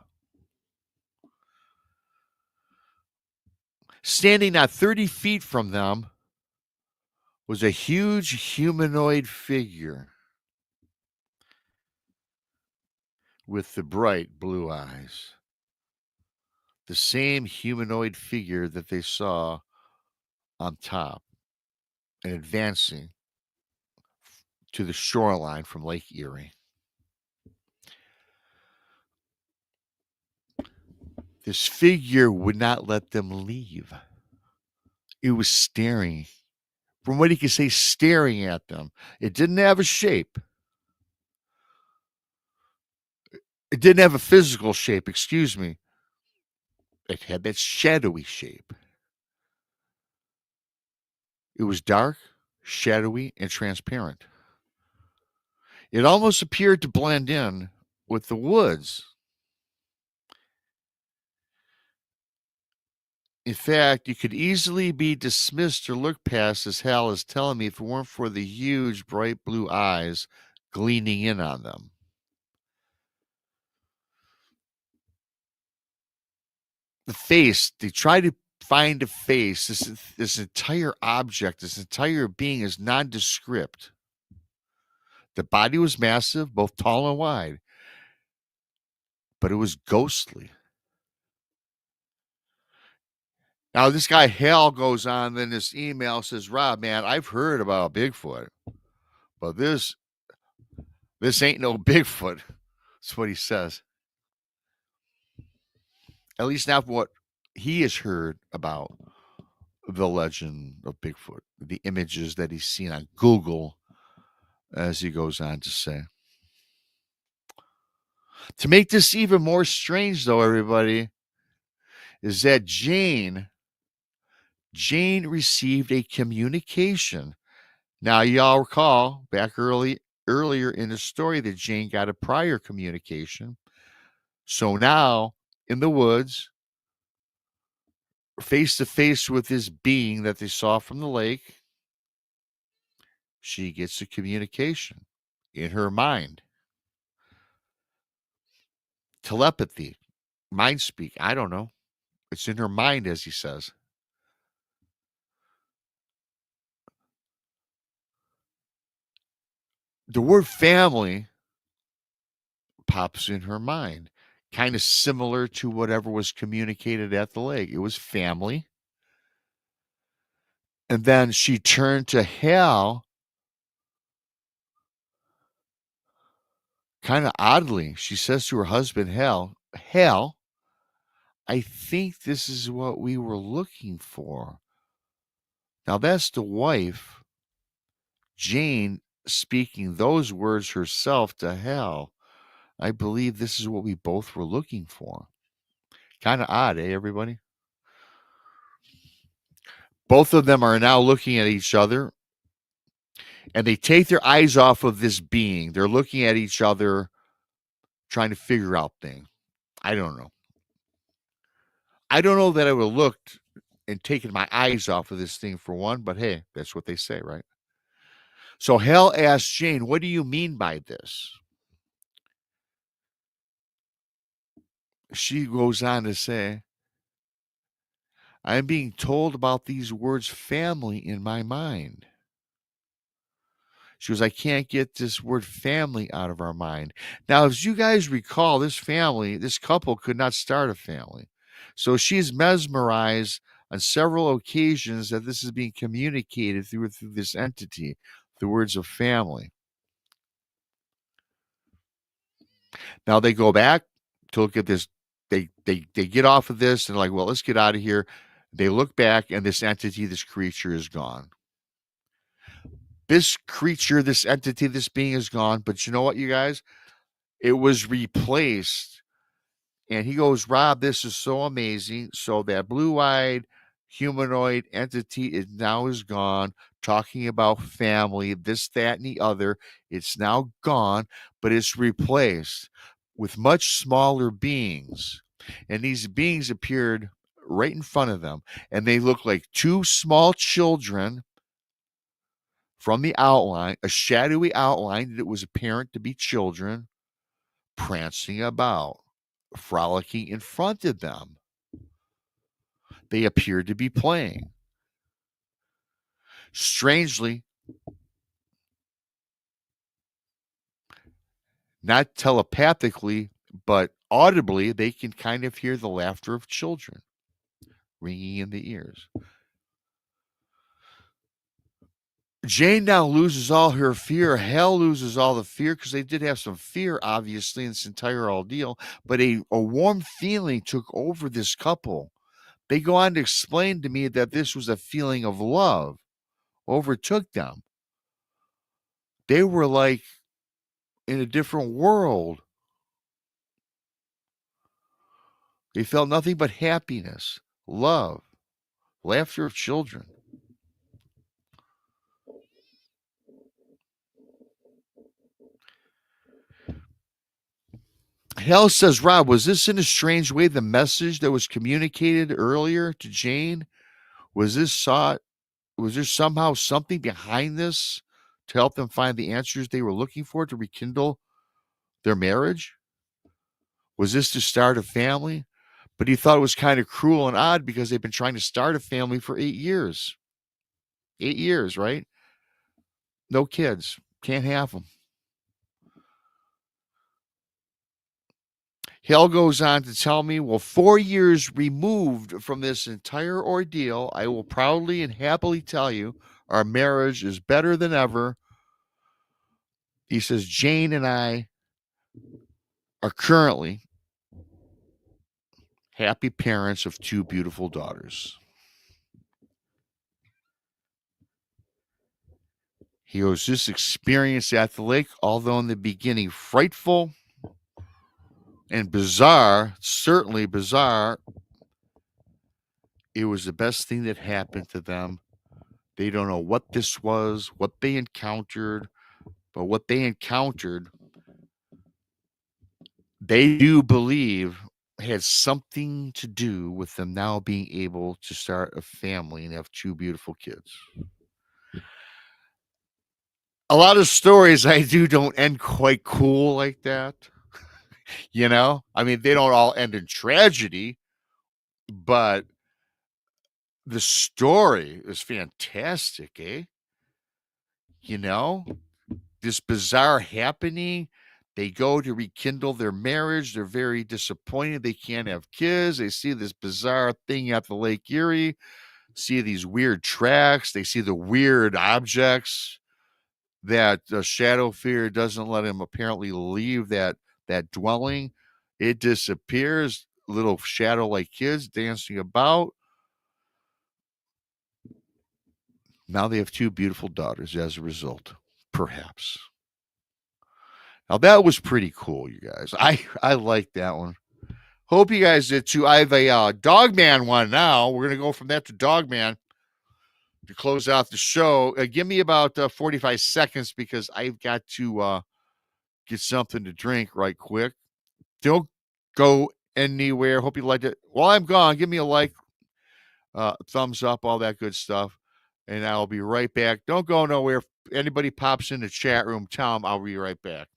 Standing not 30 feet from them was a huge humanoid figure with the bright blue eyes. The same humanoid figure that they saw on top and advancing to the shoreline from Lake Erie. This figure would not let them leave. It was staring. From what he could say, staring at them. It didn't have a shape. It didn't have a physical shape, excuse me. It had that shadowy shape. It was dark, shadowy, and transparent. It almost appeared to blend in with the woods. In fact, you could easily be dismissed or looked past, as Hal is telling me, if it weren't for the huge, bright blue eyes gleaming in on them. The face, they try to find a face. This entire object, this entire being is nondescript. The body was massive, both tall and wide, but it was ghostly. Now, this guy Hal goes on in this email, says, Rob, man, I've heard about Bigfoot, but this ain't no Bigfoot. That's what he says. At least not what he has heard about the legend of Bigfoot, the images that he's seen on Google, as he goes on to say. To make this even more strange, though, everybody, is that Jane received a communication. Now, y'all recall back earlier in the story that Jane got a prior communication. So now, in the woods, face to face with this being that they saw from the lake, she gets a communication in her mind. Telepathy, mind speak, I don't know. It's in her mind, as he says. The word family pops in her mind, kind of similar to whatever was communicated at the lake. It was family. And then she turned to Hal, kind of oddly. She says to her husband, Hal, I think this is what we were looking for. Now, that's the wife, Jane, speaking those words herself to Hal. I believe this is what we both were looking for. Kind of odd, eh, everybody? Both of them are now looking at each other, and they take their eyes off of this being. They're looking at each other, trying to figure out things. I don't know. I don't know that I would have looked and taken my eyes off of this thing for one, but hey, that's what they say, right? So Hal asks Jane, what do you mean by this? She goes on to say, I'm being told about these words family in my mind. She goes, I can't get this word family out of our mind. Now, as you guys recall, this couple could not start a family. So she's mesmerized on several occasions that this is being communicated through this entity, the words of family. Now they go back to look at this. They get off of this and like, well, let's get out of here. They look back and this entity, this creature is gone. This creature, this entity, this being is gone. But you know what, you guys? It was replaced. And he goes, Rob, this is so amazing. So that blue-eyed humanoid entity is gone, talking about family, this, that, and the other. It's now gone, but it's replaced with much smaller beings. And these beings appeared right in front of them. And they look like two small children from the outline, a shadowy outline that it was apparent to be children prancing about, frolicking in front of them. They appeared to be playing. Strangely, not telepathically, but audibly, they can kind of hear the laughter of children ringing in the ears. Jane now loses all her fear. Hell loses all the fear because they did have some fear, obviously, in this entire ordeal. But a warm feeling took over this couple. They go on to explain to me that this was a feeling of love overtook them. They were like in a different world. They felt nothing but happiness, love, laughter of children. Hell says, Rob, was this in a strange way the message that was communicated earlier to Jane? Was this sought? Was there somehow something behind this to help them find the answers they were looking for to rekindle their marriage? Was this to start a family? But he thought it was kind of cruel and odd because they've been trying to start a family for 8 years. 8 years, right? No kids. Can't have them. Hale goes on to tell me, well, 4 years removed from this entire ordeal, I will proudly and happily tell you our marriage is better than ever. He says, Jane and I are currently happy parents of two beautiful daughters. He goes, this experience at the lake, although in the beginning frightful and bizarre, certainly bizarre, it was the best thing that happened to them. They don't know what this was, what they encountered, but what they encountered, they do believe had something to do with them now being able to start a family and have two beautiful kids. A lot of stories I do don't end quite cool like that. You know, I mean, they don't all end in tragedy, but the story is fantastic, eh? You know, this bizarre happening. They go to rekindle their marriage. They're very disappointed they can't have kids. They see this bizarre thing at the Lake Erie, see these weird tracks. They see the weird objects that shadow fear doesn't let him apparently leave that dwelling. It disappears. Little shadow like kids dancing about. Now they have two beautiful daughters as a result, perhaps. Now that was pretty cool, you guys. I like that one. Hope you guys did too. I have a Dogman one now. We're gonna go from that to Dogman to close out the show. Give me about 45 seconds because I've got to get something to drink right quick. Don't go anywhere. Hope you liked it. While I'm gone, give me a like, thumbs up, all that good stuff, and I'll be right back. Don't go nowhere. If anybody pops in the chat room, tell them I'll be right back.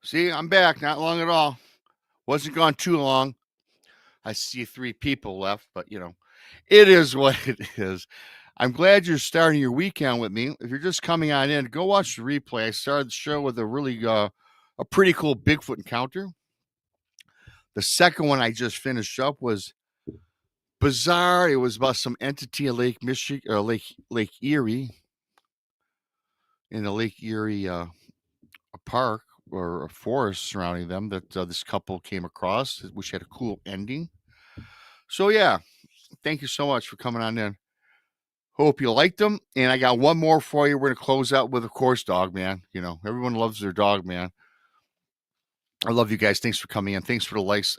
See, I'm back. Not long at all. Wasn't gone too long. I see 3 people left, but it is what it is. I'm glad you're starting your weekend with me. If you're just coming on in, go watch the replay. I started the show with a pretty cool Bigfoot encounter. The second one I just finished up was bizarre. It was about some entity in Lake Michigan, Lake Erie, in the Lake Erie a park or a forest surrounding them that this couple came across, which had a cool ending. So yeah, thank you so much for coming on in. Hope you liked them. And I got one more for you. We're going to close out with, of course, Dogman. Everyone loves their Dogman. I love you guys. Thanks for coming in. Thanks for the likes.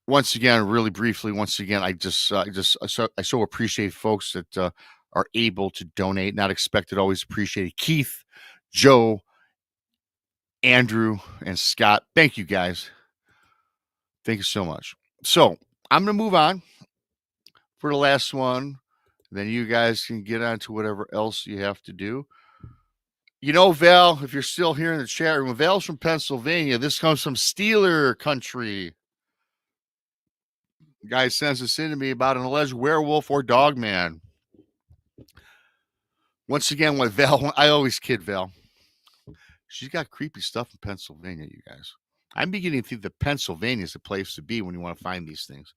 Once again, really briefly, I so appreciate folks that are able to donate. Not expected, always appreciated. Keith, Joe, Andrew, and Scott. Thank you guys. Thank you so much. So I'm going to move on for the last one. Then you guys can get on to whatever else you have to do. Val, if you're still here in the chat room, Val's from Pennsylvania. This comes from Steeler country. The guy sends this in to me about an alleged werewolf or dogman. Once again, with Val, I always kid Val. She's got creepy stuff in Pennsylvania, you guys. I'm beginning to think that Pennsylvania is the place to be when you want to find these things.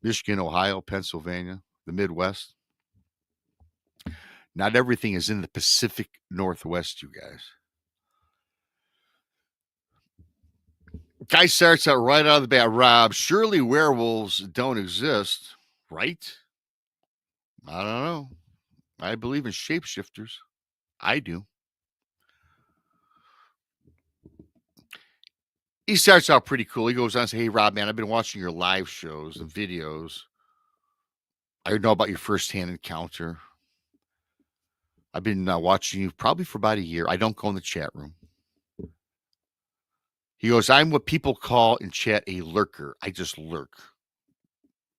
Michigan, Ohio, Pennsylvania, the Midwest. Not everything is in the Pacific Northwest, you guys. Guy starts out right out of the bat. Rob, surely werewolves don't exist, right? I don't know. I believe in shapeshifters. I do. He starts out pretty cool. He goes on and says, hey, Rob, man, I've been watching your live shows and videos. I know about your firsthand encounter. I've been watching you probably for about a year. I don't go in the chat room. He goes, I'm what people call in chat a lurker. I just lurk.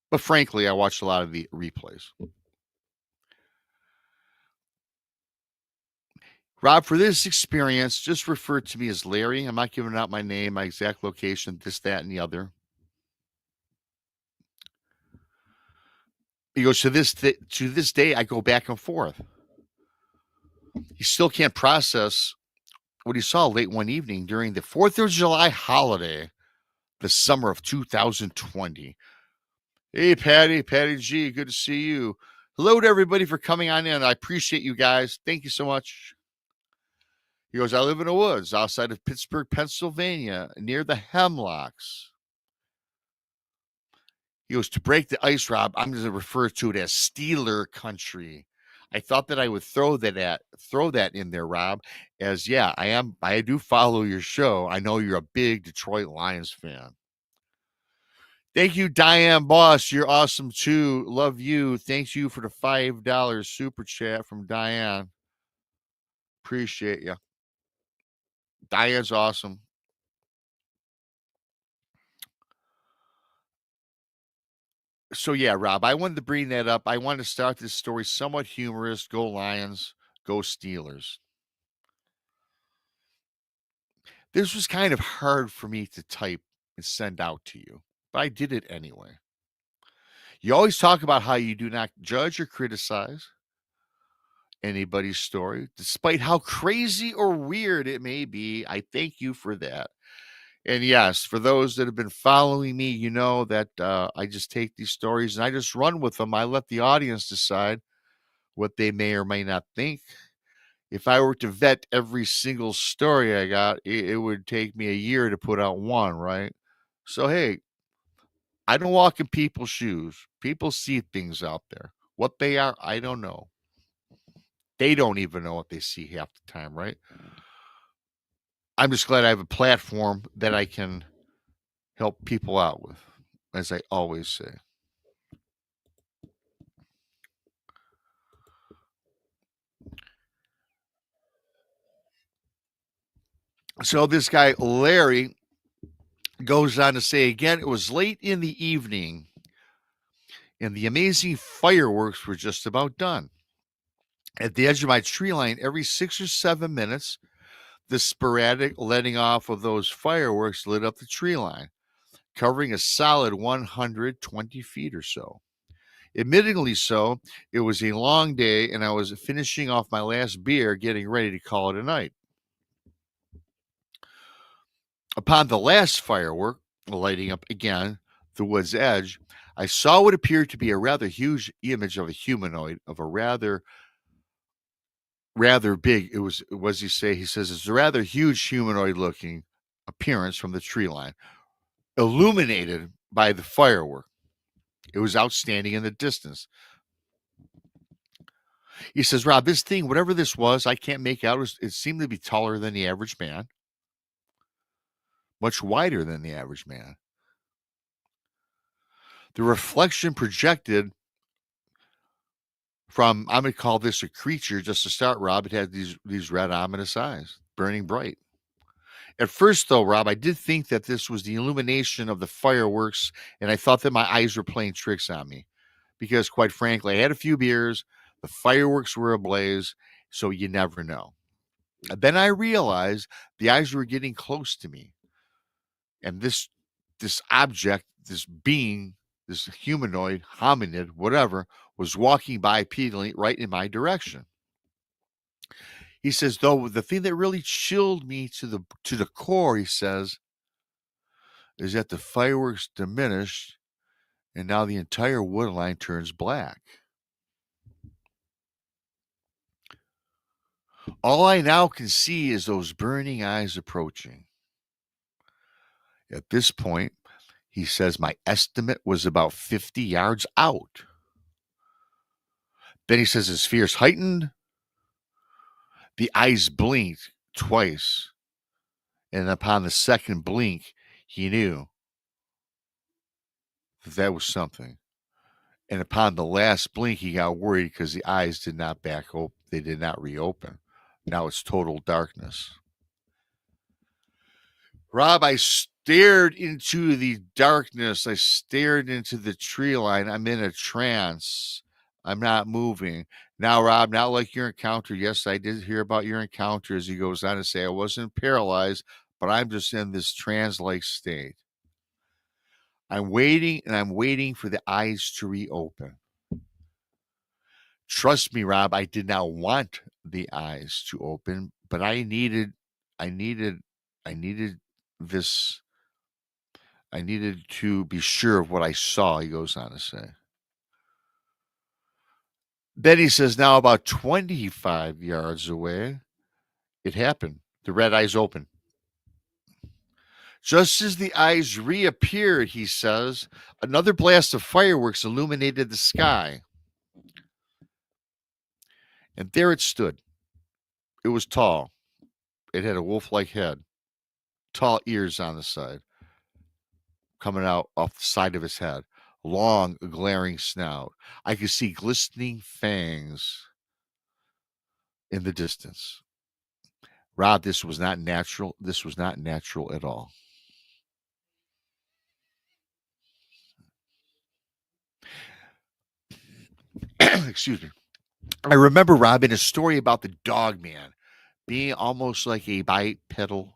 But frankly, I watched a lot of the replays. Rob, for this experience, just refer to me as Larry. I'm not giving out my name, my exact location, this, that, and the other. He goes, to this day, I go back and forth. He still can't process what he saw late one evening during the 4th of July holiday, the summer of 2020. Hey, Patty G, good to see you. Hello to everybody for coming on in. I appreciate you guys. Thank you so much. He goes, I live in the woods outside of Pittsburgh, Pennsylvania, near the Hemlocks. He goes, to break the ice, Rob, I'm going to refer to it as Steeler country. I thought that I would throw that in there, Rob, as I do follow your show. I know you're a big Detroit Lions fan. Thank you, Diane Boss. You're awesome too. Love you. Thanks you for the $5 super chat from Diane. Appreciate you. Diane's awesome. So yeah, Rob, I wanted to bring that up. I wanted to start this story somewhat humorous. Go Lions, go Steelers. This was kind of hard for me to type and send out to you, but I did it anyway. You always talk about how you do not judge or criticize anybody's story, despite how crazy or weird it may be. I thank you for that. And yes, for those that have been following me, you know that I just take these stories and I just run with them. I let the audience decide what they may or may not think. If I were to vet every single story I got, it would take me a year to put out one, right? So, hey, I don't walk in people's shoes. People see things out there. What they are, I don't know. They don't even know what they see half the time, right? I'm just glad I have a platform that I can help people out with, as I always say. So this guy, Larry, goes on to say again, it was late in the evening and the amazing fireworks were just about done. At the edge of my tree line, every 6 or 7 minutes, The sporadic letting off of those fireworks lit up the tree line, covering a solid 120 feet or so. Admittingly so, it was a long day, and I was finishing off my last beer, getting ready to call it a night. Upon the last firework lighting up again the wood's edge, I saw what appeared to be a rather huge image of a humanoid, of a rather big. It was, what does he say? He says it's a rather huge humanoid looking appearance from the tree line, illuminated by the firework. It was outstanding in the distance. He says, Rob, this thing, whatever this was, I can't make out. It seemed to be taller than the average man, much wider than the average man. The reflection projected from, I'm going to call this a creature just to start, Rob. It had these red ominous eyes, burning bright. At first, though, Rob, I did think that this was the illumination of the fireworks, and I thought that my eyes were playing tricks on me. Because, quite frankly, I had a few beers, the fireworks were ablaze, so you never know. And then I realized the eyes were getting close to me. And this object, this being, this humanoid, hominid, whatever, was walking bipedally right in my direction. He says, though, the thing that really chilled me to the core, he says, is that the fireworks diminished and now the entire wood line turns black. All I now can see is those burning eyes approaching. At this point, he says, my estimate was about 50 yards out. Then he says his fears heightened. The eyes blinked twice. And upon the second blink, he knew that was something. And upon the last blink, he got worried because the eyes did not back open. They did not reopen. Now it's total darkness. Rob, I stared into the darkness. I stared into the tree line. I'm in a trance. I'm not moving. Now, Rob, not like your encounter. Yes, I did hear about your encounter, as he goes on to say. I wasn't paralyzed, but I'm just in this trance-like state. I'm waiting, and I'm waiting for the eyes to reopen. Trust me, Rob, I did not want the eyes to open, but I needed this. I needed to be sure of what I saw, he goes on to say. Then he says, now about 25 yards away, it happened. The red eyes opened. Just as the eyes reappeared, he says, another blast of fireworks illuminated the sky. And there it stood. It was tall. It had a wolf-like head, tall ears on the side, coming out off the side of his head, long, glaring snout. I could see glistening fangs in the distance. Rob, this was not natural. This was not natural at all. Excuse me. I remember, Rob, in a story about the Dogman being almost like a bipedal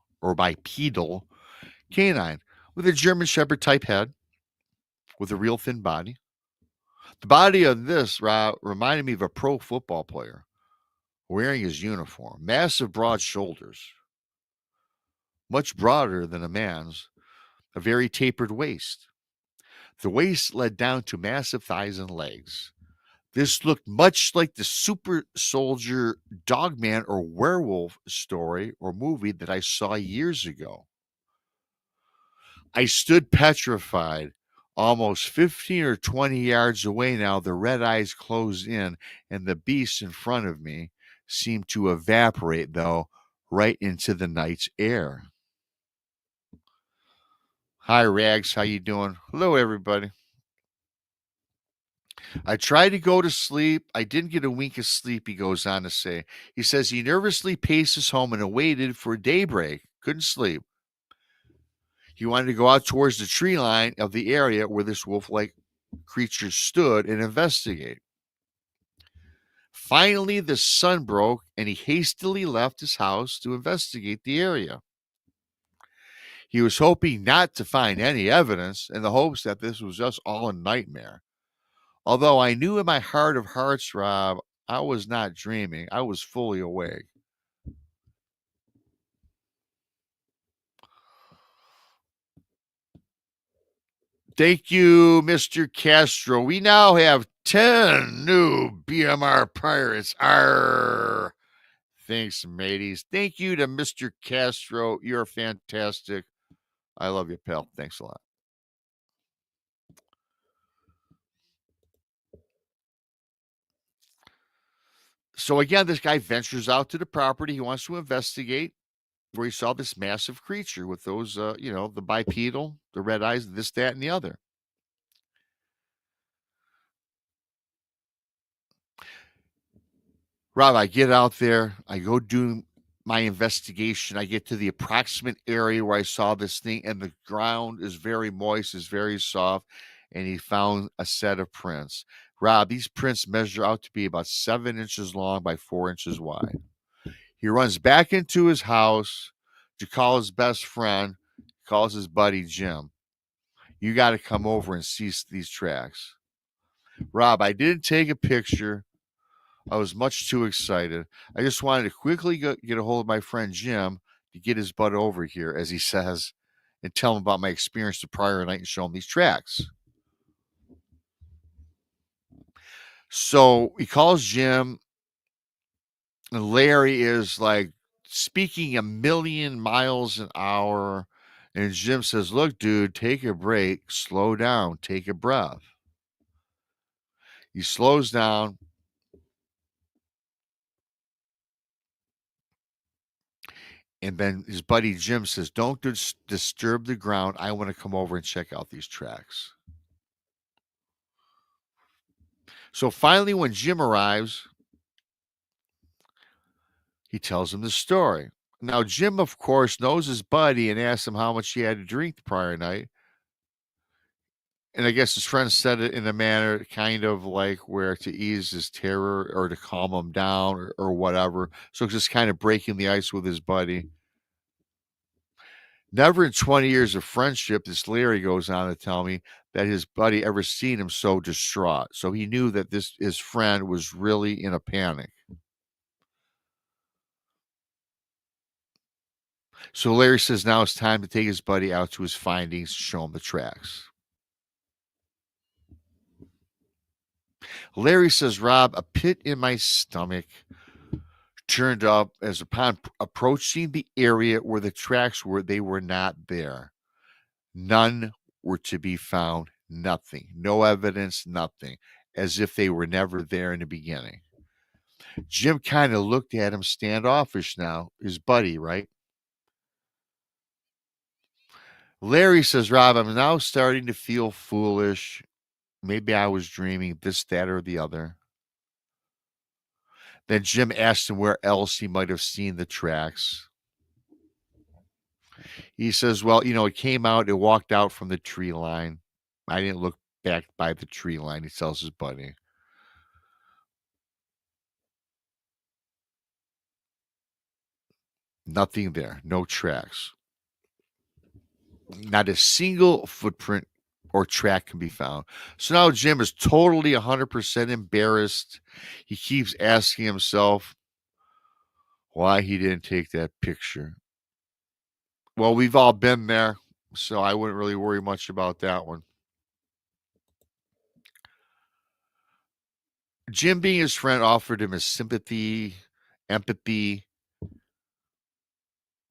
canine with a German Shepherd type head with a real thin body. The body of this, Rob, reminded me of a pro football player wearing his uniform, massive broad shoulders, much broader than a man's, a very tapered waist. The waist led down to massive thighs and legs. This looked much like the super soldier Dogman or werewolf story or movie that I saw years ago. I stood petrified. Almost 15 or 20 yards away now, the red eyes closed in, and the beast in front of me seemed to evaporate, though, right into the night's air. Hi, Rags. How you doing? Hello, everybody. I tried to go to sleep. I didn't get a wink of sleep, he goes on to say. He says he nervously paced his home and awaited for daybreak. Couldn't sleep. He wanted to go out towards the tree line of the area where this wolf-like creature stood and investigate. Finally, the sun broke, and he hastily left his house to investigate the area. He was hoping not to find any evidence in the hopes that this was just all a nightmare. Although I knew in my heart of hearts, Rob, I was not dreaming. I was fully awake. Thank you, Mr. Castro. We now have 10 new BMR pirates. Arr. Thanks, mateys. Thank you to Mr. Castro. You're fantastic. I love you, pal. Thanks a lot. So again, this guy ventures out to the property. He wants to investigate where he saw this massive creature with those, the bipedal, the red eyes, this, that, and the other. Rob, I get out there. I go do my investigation. I get to the approximate area where I saw this thing, and the ground is very moist, is very soft, and he found a set of prints. Rob, these prints measure out to be about 7 inches long by 4 inches wide. He runs back into his house to call his best friend, calls his buddy Jim. You got to come over and see these tracks. Rob, I didn't take a picture. I was much too excited. I just wanted to quickly get a hold of my friend Jim to get his butt over here, as he says, and tell him about my experience the prior night and show him these tracks. So he calls Jim, and Larry is like speaking a million miles an hour. And Jim says, "Look, dude, take a break, slow down, take a breath." He slows down. And then his buddy Jim says, "Don't disturb the ground. I want to come over and check out these tracks." So finally, when Jim arrives, he tells him the story. Now, Jim, of course, knows his buddy and asks him how much he had to drink the prior night. And I guess his friend said it in a manner kind of like where to ease his terror or to calm him down or whatever. So just kind of breaking the ice with his buddy. Never in 20 years of friendship, this Larry goes on to tell me that his buddy ever seen him so distraught. So he knew that his friend was really in a panic. So Larry says now it's time to take his buddy out to his findings, show him the tracks. Larry says, "Rob, a pit in my stomach turned up as upon approaching the area where the tracks were, they were not there. None were to be found. Nothing. No evidence, nothing. As if they were never there in the beginning." Jim kind of looked at him standoffish now, his buddy, right? Larry says, "Rob, I'm now starting to feel foolish. Maybe I was dreaming, this, that, or the other." Then Jim asked him where else he might have seen the tracks. He says, "Well, it came out, it walked out from the tree line. I didn't look back by the tree line," he tells his buddy. Nothing there, no tracks. Not a single footprint or track can be found. So now Jim is totally 100% embarrassed. He keeps asking himself why he didn't take that picture. Well, we've all been there, so I wouldn't really worry much about that one. Jim, being his friend, offered him his sympathy, empathy,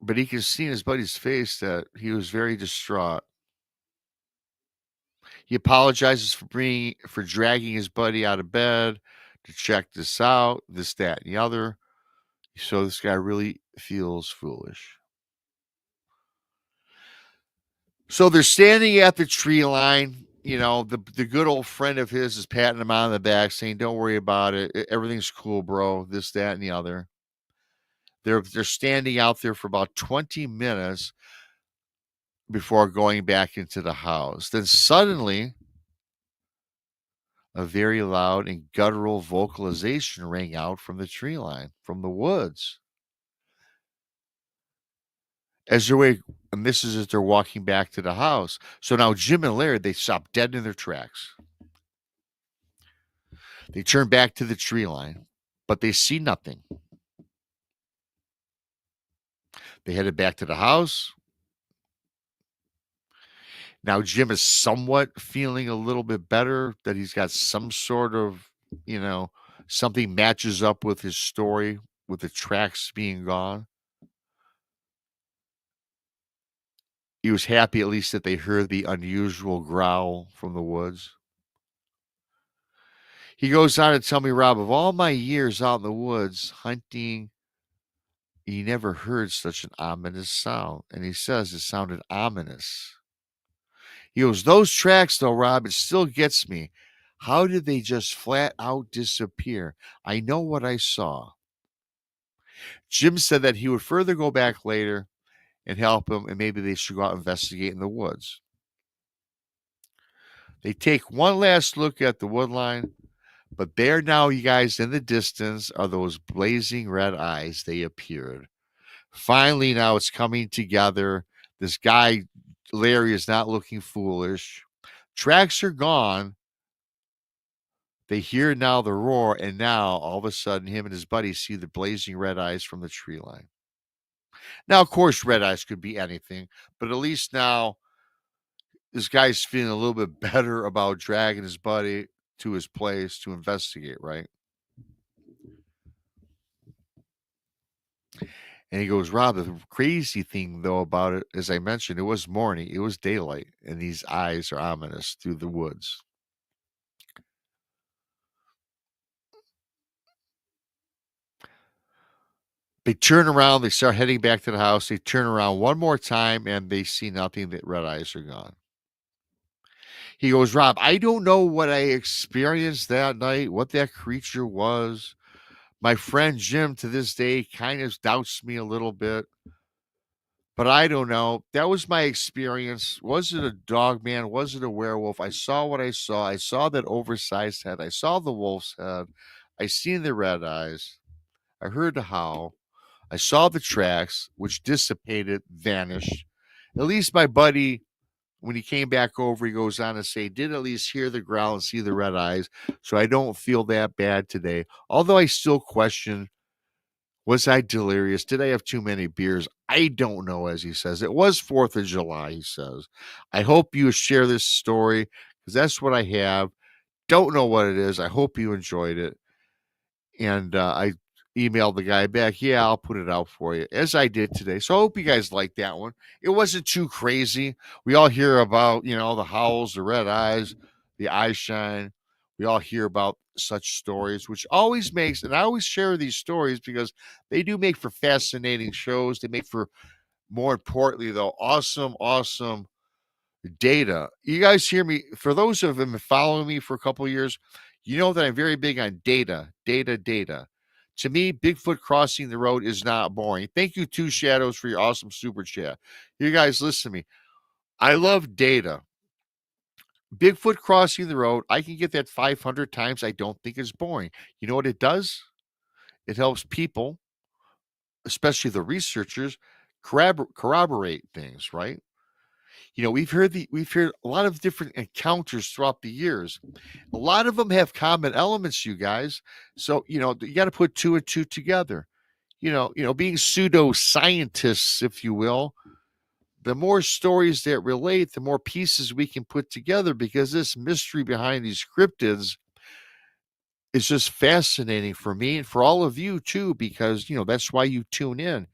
but he could see in his buddy's face that he was very distraught. He apologizes for dragging his buddy out of bed to check this out, this, that, and the other. So this guy really feels foolish. So they're standing at the tree line. The good old friend of his is patting him on the back, saying, "Don't worry about it. Everything's cool, bro." This, that, and the other. They're standing out there for about 20 minutes before going back into the house. Then suddenly, A very loud and guttural vocalization rang out from the tree line, from the woods. As and this is as they're walking back to the house. So now Jim and Larry, they stop dead in their tracks. They turn back to the tree line, but they see nothing. They headed back to the house. Now Jim is somewhat feeling a little bit better that he's got some sort of, something matches up with his story with the tracks being gone. He was happy at least that they heard the unusual growl from the woods. He goes on to tell me, Rob, of all my years out in the woods hunting, he never heard such an ominous sound. And he says it sounded ominous. He goes, those tracks, though, Rob, it still gets me. How did they just flat out disappear? I know what I saw. Jim said that he would further go back later and help him, and maybe they should go out and investigate in the woods. They take one last look at the wood line, but there now, you guys, in the distance are those blazing red eyes. They appeared. Finally, now it's coming together. This guy, Larry, is not looking foolish. Tracks are gone. They hear now the roar, and now all of a sudden, him and his buddy see the blazing red eyes from the tree line. Now, of course, red eyes could be anything, but at least now this guy's feeling a little bit better about dragging his buddy to his place to investigate, right? And he goes, Rob, the crazy thing, though, about it, as I mentioned, it was morning, it was daylight, and these eyes are ominous through the woods. They turn around, they start heading back to the house. They turn around one more time, and they see nothing. The red eyes are gone. He goes, Rob, I don't know what I experienced that night, what that creature was. My friend Jim, to this day, kind of doubts me a little bit. But I don't know. That was my experience. Was it a dog man? Was it a werewolf? I saw what I saw. I saw that oversized head. I saw the wolf's head. I seen the red eyes. I heard the howl. I saw the tracks, which dissipated, vanished. At least my buddy, when he came back over, he goes on to say, did at least hear the growl and see the red eyes. So I don't feel that bad today. Although I still question, was I delirious? Did I have too many beers? I don't know, as he says. It was 4th of July, he says. I hope you share this story because that's what I have. Don't know what it is. I hope you enjoyed it. And I emailed the guy back. Yeah, I'll put it out for you, as I did today. So I hope you guys liked that one. It wasn't too crazy. We all hear about, the howls, the red eyes, the eye shine. We all hear about such stories, which always makes, and I always share these stories because they do make for fascinating shows. They make for, more importantly, though, awesome, awesome data. You guys hear me? For those of them following me for a couple of years, you know that I'm very big on data, data, data. To me, Bigfoot crossing the road is not boring. Thank you, Two Shadows, for your awesome super chat. You guys, listen to me. I love data. Bigfoot crossing the road, I can get that 500 times. I don't think it's boring. You know what it does? It helps people, especially the researchers, corroborate things, right? We've heard a lot of different encounters throughout the years. A lot of them have common elements, you guys. So, you got to put two and two together. Being pseudo scientists, if you will, the more stories that relate, the more pieces we can put together because this mystery behind these cryptids is just fascinating for me and for all of you too, because, that's why you tune in,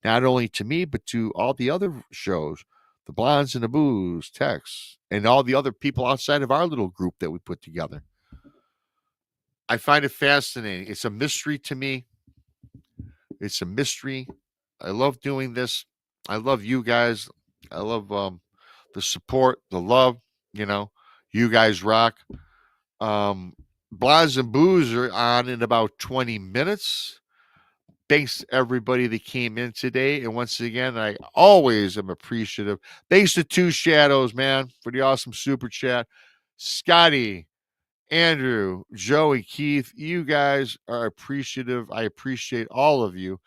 not only to me, but to all the other shows, the Blondes and the Boos, Tex, and all the other people outside of our little group that we put together. I find it fascinating. It's a mystery to me. It's a mystery. I love doing this. I love you guys. I love the support, the love. You guys rock. Blondes and Boos are on in about 20 minutes. Thanks everybody that came in today. And once again, I always am appreciative. Thanks to Two Shadows, man, for the awesome super chat. Scotty Andrew, Joey, Keith, you guys are appreciative. I appreciate all of you.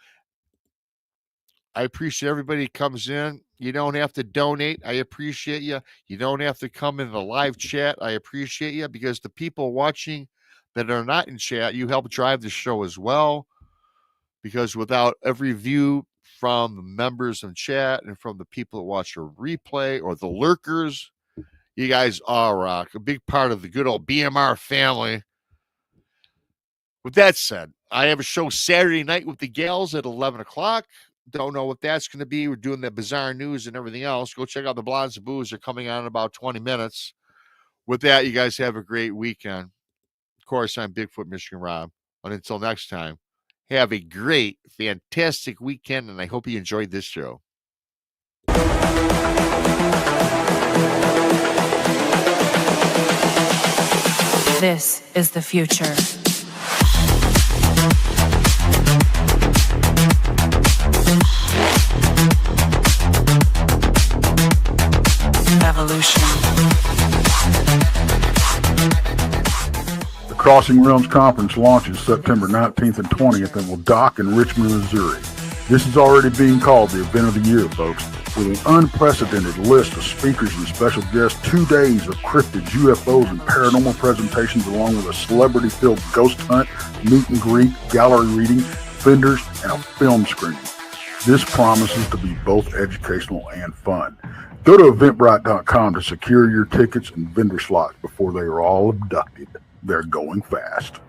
I appreciate everybody comes in. You don't have to donate. I appreciate you. You don't have to come in the live chat. I appreciate you, because the people watching that are not in chat, you help drive the show as well. Because without every view from the members in chat and from the people that watch a replay or the lurkers, you guys all rock. A big part of the good old BMR family. With that said, I have a show Saturday night with the gals at 11 o'clock. Don't know what that's going to be. We're doing the bizarre news and everything else. Go check out the Blondes and Boos. They're coming on in about 20 minutes. With that, you guys have a great weekend. Of course, I'm Bigfoot Michigan Rob. And until next time, have a great, fantastic weekend, and I hope you enjoyed this show. This is the future. Evolution. The Crossing Realms Conference launches September 19th and 20th and will dock in Richmond, Missouri. This is already being called the event of the year, folks, with an unprecedented list of speakers and special guests, 2 days of cryptids, UFOs, and paranormal presentations, along with a celebrity-filled ghost hunt, meet and greet, gallery reading, vendors, and a film screening. This promises to be both educational and fun. Go to Eventbrite.com to secure your tickets and vendor slots before they are all abducted. They're going fast.